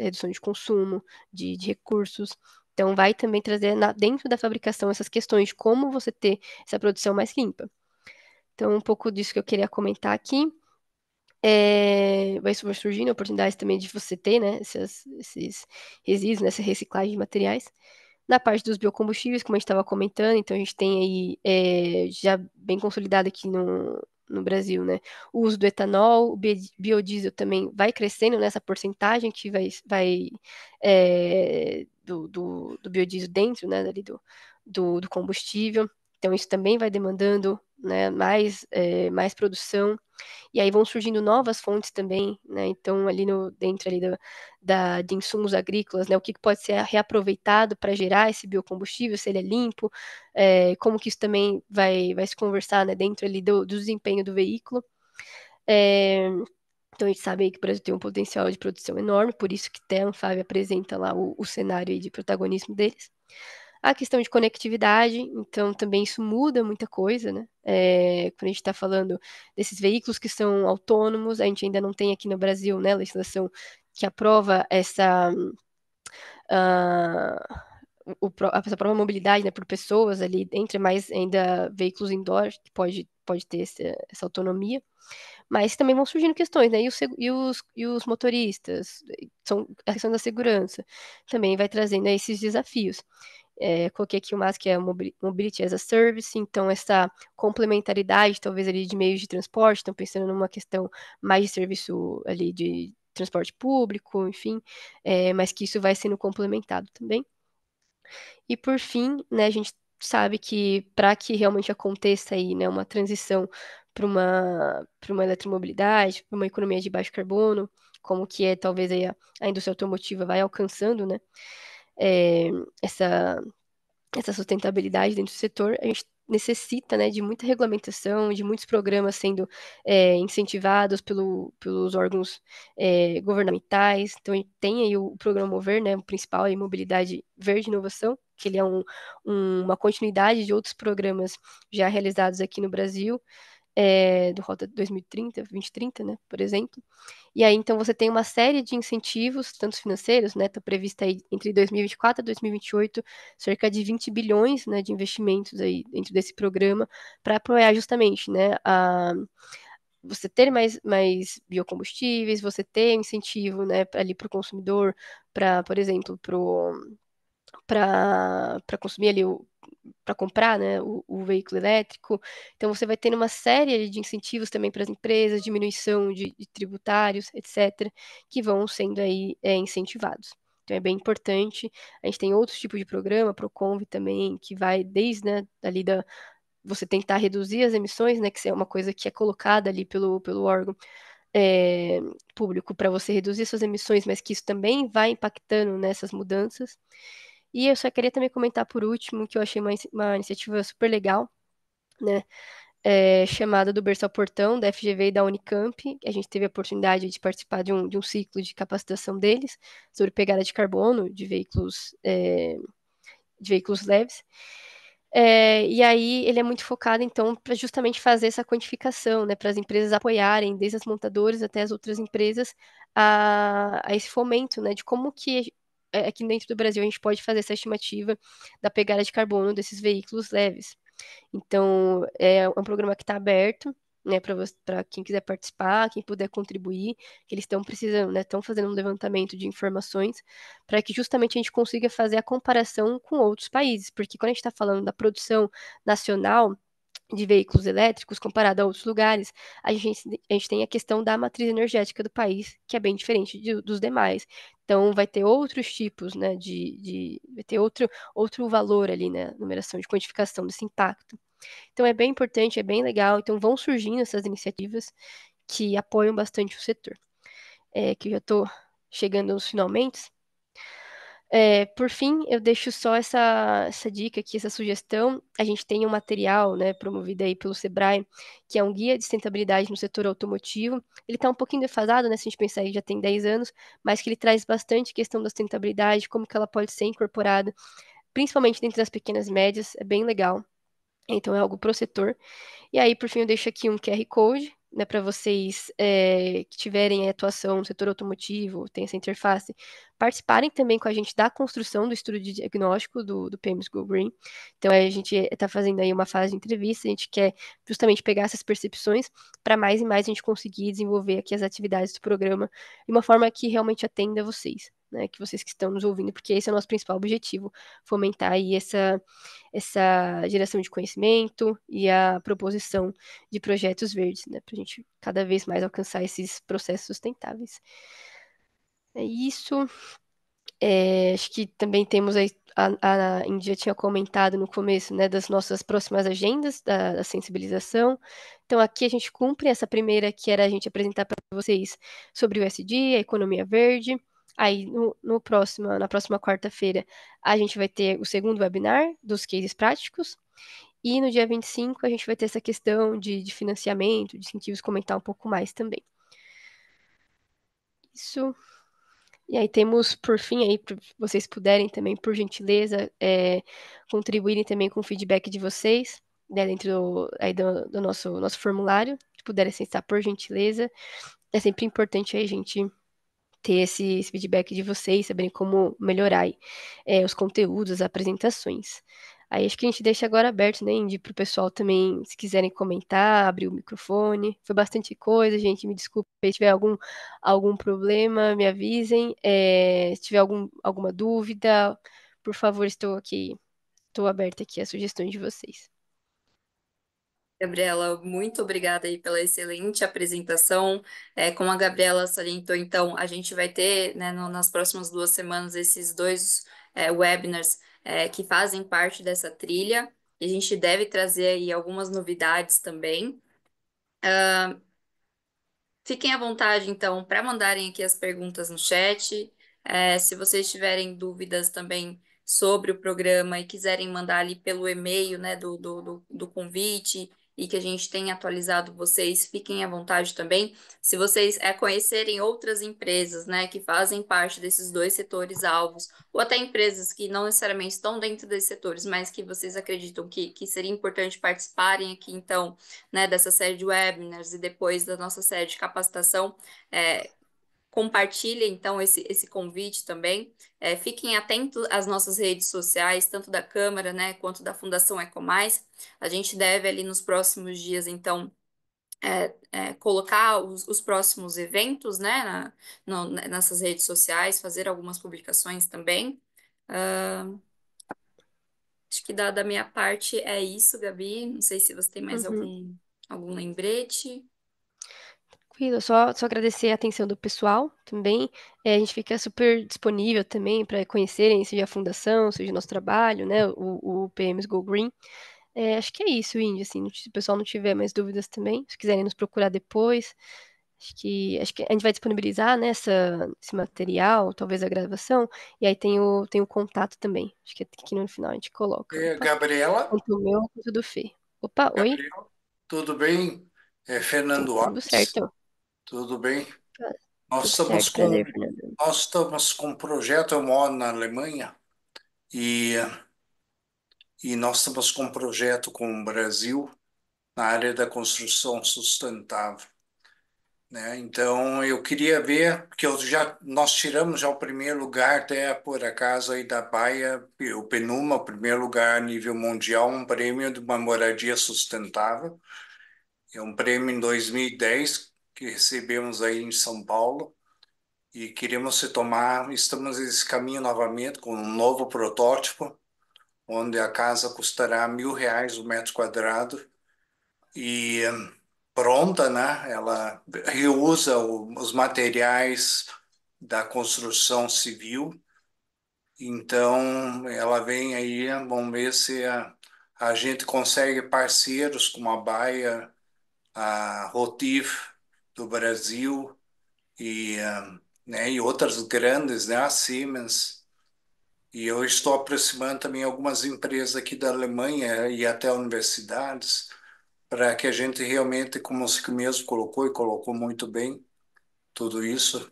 redução de consumo, de recursos. Então, vai também trazer dentro da fabricação essas questões de como você ter essa produção mais limpa. Então, um pouco disso que eu queria comentar aqui. Vai surgindo oportunidades também de você ter, né, esses resíduos, né, essa reciclagem de materiais. Na parte dos biocombustíveis, como a gente estava comentando, então a gente tem aí já bem consolidado aqui no Brasil, né, o uso do etanol, o biodiesel também vai crescendo nessa porcentagem que vai do biodiesel dentro, né, ali do combustível. Então isso também vai demandando, né, mais produção. E aí vão surgindo novas fontes também, né? Então, ali dentro ali de insumos agrícolas, né? O que pode ser reaproveitado para gerar esse biocombustível, se ele é limpo, como que isso também vai se conversar, né? Dentro ali do desempenho do veículo. É, então, a gente sabe aí que o Brasil tem um potencial de produção enorme, por isso que até a Anfávia apresenta lá o cenário aí de protagonismo deles. A questão de conectividade, então também isso muda muita coisa, né? Quando a gente está falando desses veículos que são autônomos, a gente ainda não tem aqui no Brasil, né, legislação que aprova uh, essa própria mobilidade, né, por pessoas ali, entre mais ainda veículos indoor, que pode ter essa autonomia. Mas também vão surgindo questões, né? E os motoristas, a questão da segurança, também vai trazendo esses desafios. Coloquei aqui o MAS, que é Mobility as a Service, então essa complementaridade, talvez, ali de meios de transporte, estão pensando numa questão mais de serviço ali de transporte público, enfim, mas que isso vai sendo complementado também. E por fim, né, a gente sabe que para que realmente aconteça aí, né, uma transição para uma eletromobilidade, para uma economia de baixo carbono, como que talvez aí a indústria automotiva vai alcançando, né, é, essa essa sustentabilidade dentro do setor, a gente necessita, né, de muita regulamentação, de muitos programas sendo incentivados pelos órgãos governamentais. Então, a gente tem aí o programa Mover, né, o principal aí, Mobilidade Verde e Inovação, que ele é uma continuidade de outros programas já realizados aqui no Brasil, do Rota 2030, 2030, né, por exemplo. E aí, então, você tem uma série de incentivos, tanto financeiros, né, está prevista aí entre 2024 e 2028, cerca de 20 bilhões, né, de investimentos aí dentro desse programa, para apoiar justamente, né, você ter mais biocombustíveis, você ter incentivo, né, ali para o consumidor, por exemplo, para consumir ali para comprar, né, o veículo elétrico. Então você vai tendo uma série de incentivos também para as empresas, diminuição de tributários, etc., que vão sendo aí incentivados. Então é bem importante. A gente tem outros tipos de programa, Proconv também, que vai desde, né, ali você tentar reduzir as emissões, né, que é uma coisa que é colocada ali pelo órgão é, público para você reduzir suas emissões, mas que isso também vai impactando nessas mudanças. E eu só queria também comentar por último que eu achei uma iniciativa super legal, né? Chamada do Berço ao Portão, da FGV e da Unicamp. A gente teve a oportunidade de participar de um ciclo de capacitação deles sobre pegada de carbono de veículos leves. E aí ele é muito focado, então, para justamente fazer essa quantificação, né, para as empresas apoiarem, desde as montadoras até as outras empresas, a esse fomento, né, de como que aqui dentro do Brasil a gente pode fazer essa estimativa da pegada de carbono desses veículos leves. Então, é um programa que está aberto, né, para quem quiser participar, quem puder contribuir, que eles estão precisando, né, estão fazendo um levantamento de informações para que justamente a gente consiga fazer a comparação com outros países, porque quando a gente está falando da produção nacional de veículos elétricos comparado a outros lugares, a gente tem a questão da matriz energética do país, que é bem diferente dos demais. Então, vai ter outros tipos, né, vai ter outro valor ali, né, numeração de quantificação desse impacto. Então é bem importante, é bem legal. Então vão surgindo essas iniciativas que apoiam bastante o setor. Que eu já estou chegando nos finalmente. Por fim, eu deixo só essa dica aqui, essa sugestão. A gente tem um material, né, promovido aí pelo Sebrae, que é um guia de sustentabilidade no setor automotivo. Ele está um pouquinho defasado, né, se a gente pensar aí, já tem 10 anos, mas que ele traz bastante questão da sustentabilidade, como que ela pode ser incorporada, principalmente dentro das pequenas e médias, é bem legal. Então é algo pro setor. E aí, por fim, eu deixo aqui um QR Code, né, para vocês que tiverem atuação no setor automotivo, tem essa interface, participarem também com a gente da construção do estudo de diagnóstico do PMS Go Green. Então, a gente está fazendo aí uma fase de entrevista, a gente quer justamente pegar essas percepções para mais e mais a gente conseguir desenvolver aqui as atividades do programa de uma forma que realmente atenda a vocês, né, que vocês que estão nos ouvindo, porque esse é o nosso principal objetivo, fomentar aí essa geração de conhecimento e a proposição de projetos verdes, né, para a gente cada vez mais alcançar esses processos sustentáveis. É isso. Acho que também temos aí, a Índia tinha comentado no começo, né, das nossas próximas agendas da sensibilização. Então, aqui a gente cumpre essa primeira, que era a gente apresentar para vocês sobre o SD, a economia verde. Aí, na próxima quarta-feira, a gente vai ter o segundo webinar dos cases práticos. E no dia 25, a gente vai ter essa questão de financiamento, de incentivos, comentar um pouco mais também. Isso. E aí temos, por fim, aí, para vocês puderem também, por gentileza, contribuírem também com o feedback de vocês, né, dentro do nosso formulário, se puderem acessar, por gentileza. É sempre importante aí a gente ter esse feedback de vocês, saberem como melhorar aí, os conteúdos, as apresentações. Aí acho que a gente deixa agora aberto, né, Indy, para o pessoal também, se quiserem comentar, abrir o microfone. Foi bastante coisa, gente, me desculpe se tiver algum problema, me avisem. Se tiver alguma dúvida, por favor, estou aberta aqui às sugestões de vocês. Gabriela, muito obrigada aí pela excelente apresentação. Como a Gabriela salientou, então, a gente vai ter, né, nas próximas 2 semanas esses dois webinars que fazem parte dessa trilha. E a gente deve trazer aí algumas novidades também. Fiquem à vontade, então, para mandarem aqui as perguntas no chat. Se vocês tiverem dúvidas também sobre o programa e quiserem mandar ali pelo e-mail, né, do convite e que a gente tenha atualizado vocês, fiquem à vontade também. Se vocês conhecerem outras empresas, né, que fazem parte desses dois setores alvos, ou até empresas que não necessariamente estão dentro desses setores, mas que vocês acreditam que seria importante participarem aqui, então, né, dessa série de webinars e depois da nossa série de capacitação, compartilhem então esse convite também. Fiquem atentos às nossas redes sociais, tanto da Câmara, né, quanto da Fundação Ecomais. A gente deve ali nos próximos dias, então, colocar os próximos eventos, né, nessas redes sociais, fazer algumas publicações também. Acho que da minha parte é isso, Gabi. Não sei se você tem mais Uhum. algum lembrete. Tranquilo, só agradecer a atenção do pessoal também. A gente fica super disponível também para conhecerem, seja a fundação, seja o nosso trabalho, né? O PMs Go Green. Acho que é isso, Indy, assim, se o pessoal não tiver mais dúvidas também, se quiserem nos procurar depois, acho que a gente vai disponibilizar, né, esse material, talvez a gravação, e aí tem o contato também. Acho que aqui no final a gente coloca. Opa, Gabriela, tanto o meu quanto o do Fê. Opa, oi? Gabriela, tudo bem? Fernando Tudo Alves, certo? tudo bem? Tá, Nós tudo estamos certo, com, prazer, Fernando. nós estamos com um projeto, eu moro na Alemanha, e, e nós estamos com um projeto com o Brasil na área da construção sustentável, né? Então, eu queria ver, porque nós tiramos já o primeiro lugar, até por acaso aí da Baia, o PNUMA, o primeiro lugar a nível mundial, um prêmio de uma moradia sustentável. É um prêmio em 2010 que recebemos aí em São Paulo e queremos retomar, estamos nesse caminho novamente com um novo protótipo, onde a casa custará R$ 1.000 o metro quadrado e pronta, né? Ela reusa os materiais da construção civil, então ela vem aí, vamos ver se a gente consegue parceiros como a Bayer, a Rotif do Brasil e, né, e outras grandes, né, a Siemens. E eu estou aproximando também algumas empresas aqui da Alemanha e até universidades para que a gente realmente, como você mesmo colocou e colocou muito bem, tudo isso,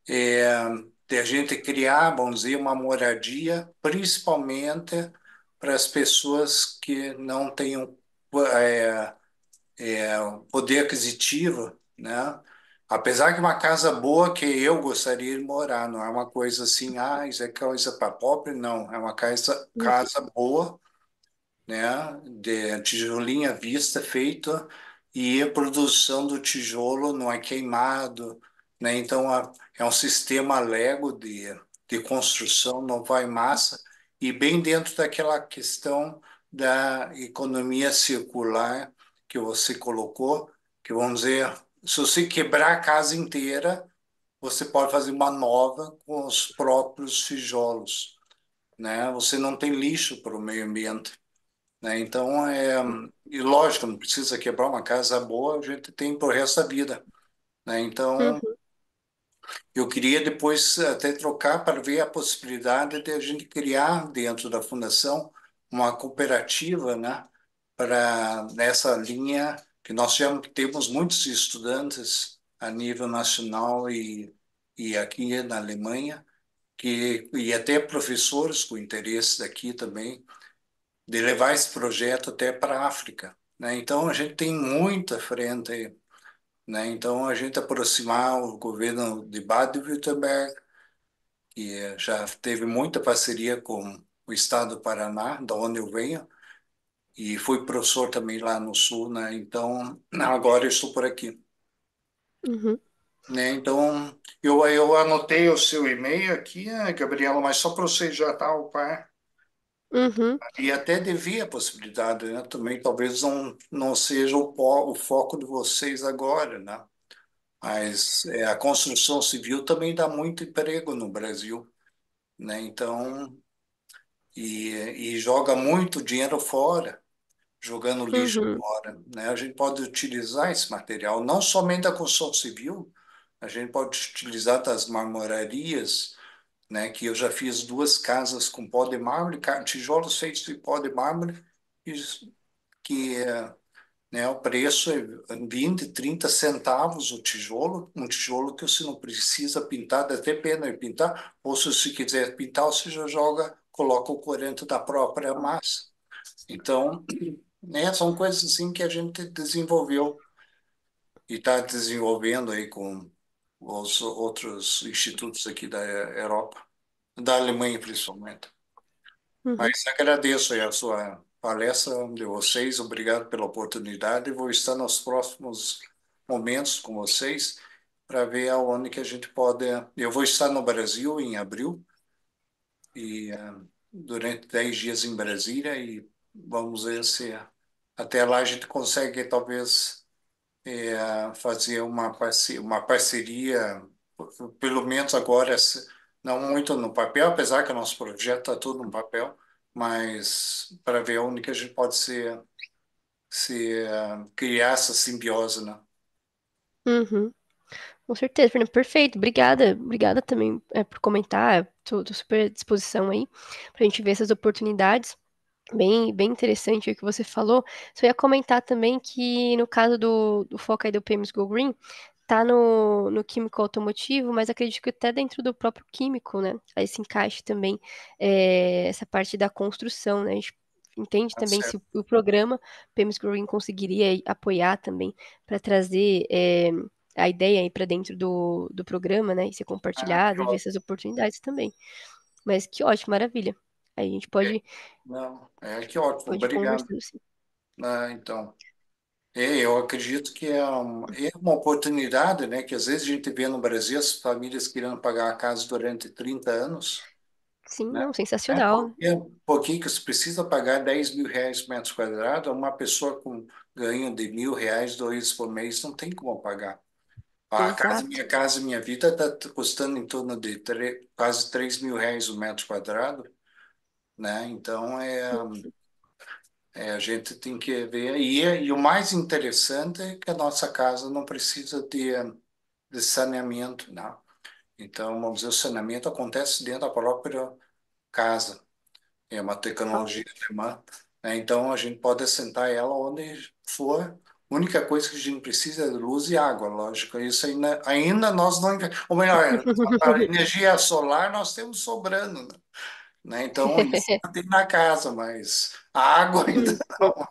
é, de a gente criar, vamos dizer, uma moradia, principalmente para as pessoas que não tenham é, poder aquisitivo, né? Apesar que uma casa boa que eu gostaria de morar, não é uma coisa assim, ah, isso é coisa para pobre, não, é uma casa boa, né, de tijolinho à vista feito e a produção do tijolo não é queimado, né? Então é um sistema Lego de construção, não vai massa e bem dentro daquela questão da economia circular que você colocou, que vamos dizer, se você quebrar a casa inteira, você pode fazer uma nova com os próprios tijolos, né? Você não tem lixo para o meio ambiente, né? Então, e lógico, não precisa quebrar uma casa boa, a gente tem pro resto da vida, né? Então, Uhum, eu queria depois até trocar para ver a possibilidade de a gente criar dentro da fundação uma cooperativa, né? Para nessa linha que nós já temos muitos estudantes a nível nacional e aqui na Alemanha, e até professores com interesse daqui também de levar esse projeto até para a África, né? Então a gente tem muita frente aí, né? Então a gente aproximar o governo de Baden-Württemberg, que já teve muita parceria com o estado do Paraná, da onde eu venho, e fui professor também lá no sul, né? Então agora eu estou por aqui, uhum, né? Então eu anotei o seu e-mail aqui, Gabriela, mas só para você já estar ao par. uhum, E até devia a possibilidade, né? Também talvez não seja o foco de vocês agora, né? Mas a construção civil também dá muito emprego no Brasil, né? Então, e joga muito dinheiro fora, jogando lixo uhum, fora, né? A gente pode utilizar esse material, não somente da construção civil, a gente pode utilizar das marmorarias, né? Que eu já fiz duas casas com pó de mármore, tijolos feitos de pó de mármore, que né, o preço é 20, 30 centavos o tijolo, um tijolo que você não precisa pintar, dá até pena de pintar, ou se você quiser pintar, você já joga, coloca o corante da própria massa. Então, né, são coisas assim que a gente desenvolveu e está desenvolvendo aí com os outros institutos aqui da Europa, da Alemanha principalmente. uhum, Mas agradeço aí a sua palestra de vocês, obrigado pela oportunidade. Vou estar nos próximos momentos com vocês para ver aonde que a gente pode. Eu vou estar no Brasil em abril e durante 10 dias em Brasília e vamos ver se até lá a gente consegue talvez fazer uma parceria, pelo menos agora, não muito no papel, apesar que o nosso projeto está tudo no papel, mas para ver onde que a gente pode criar essa simbiose, né? uhum. Com certeza, Fernando. Perfeito. Obrigada. Obrigada também por comentar. Tô super à disposição aí pra gente ver essas oportunidades. Bem interessante o que você falou. Só ia comentar também que no caso do foco aí do PMS Go Green, tá no químico automotivo, mas acredito que até dentro do próprio químico, né? Aí se encaixe também essa parte da construção, né? A gente entende Tá também se certo. o programa PMS Green conseguiria apoiar também para trazer a ideia aí para dentro do programa, né? E ser Ah, que compartilhado e ver ótimo. essas oportunidades também. Mas que ótimo, maravilha. Aí a gente É, pode, não, que ótimo, pode ir obrigado. conversando, sim. Então, eu acredito que é uma oportunidade, né? Que às vezes a gente vê no Brasil as famílias querendo pagar a casa durante 30 anos, Sim, né? não, É sensacional. porque que você precisa pagar 10 mil reais por metro quadrado, uma pessoa com ganho de 1.000 reais, 2 por mês, não tem como pagar. Exato. Minha casa, minha vida está custando em torno de quase 3 mil reais o metro quadrado, né? Então, A gente tem que ver. E o mais interessante é que a nossa casa não precisa de saneamento, né? Então, vamos dizer, o saneamento acontece dentro da própria casa. É uma Ó, tecnologia alemã, né? Então, a gente pode assentar ela onde for. A única coisa que a gente precisa é de luz e água, lógico. Isso ainda nós não... Ou melhor, a energia solar nós temos sobrando, né? Então, isso tem na casa, mas a água ainda Sim. não.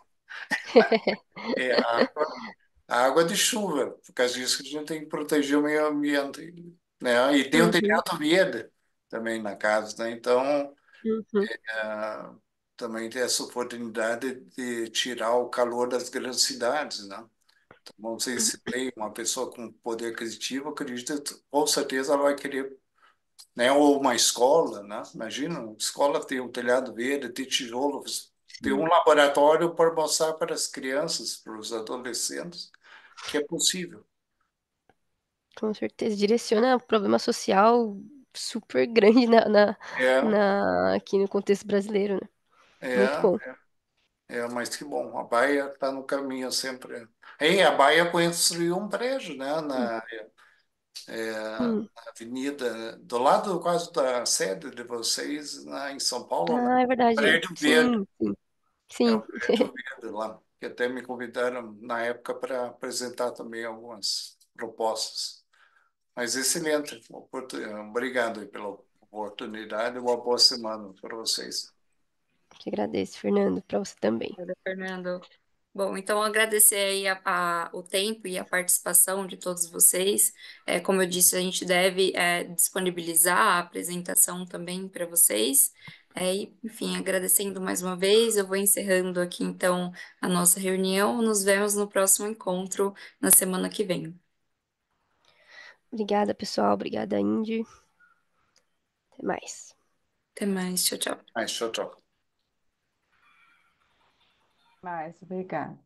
É, a água de chuva, por causa disso que a gente tem que proteger o meio ambiente, né? E tem o Uhum, telhado verde também na casa, né? Então, uhum, ah, também tem essa oportunidade de tirar o calor das grandes cidades, né? Então, não sei se tem uma pessoa com poder aquisitivo, acredito, com certeza ela vai querer, né? Ou uma escola, né? Imagina, uma escola ter um telhado verde, ter tijolos, ter um sim, laboratório para mostrar para as crianças, para os adolescentes, que é possível. com certeza. Direciona um problema social super grande É, aqui no contexto brasileiro, né? Muito é, bom. mas que bom, a Baia está no caminho sempre. E a Baia construiu um prédio, né? Hum. Na avenida, do lado quase da sede de vocês, em São Paulo, lá. Ah, é verdade. Prédio Verde, Sim, sim, é sim. o Prédio Verde lá, que até me convidaram na época para apresentar também algumas propostas. Mas excelente, obrigado aí pela oportunidade e uma boa semana para vocês. Te agradeço, Fernando, para você também. Obrigada, Fernando. Bom, então agradecer aí o tempo e a participação de todos vocês. Como eu disse, a gente deve disponibilizar a apresentação também para vocês. Enfim, agradecendo mais uma vez, eu vou encerrando aqui então a nossa reunião. Nos vemos no próximo encontro na semana que vem. Obrigada, pessoal. Obrigada, Indy. Até mais. Até mais, tchau, tchau. Mas, tchau, tchau. Mais, obrigada.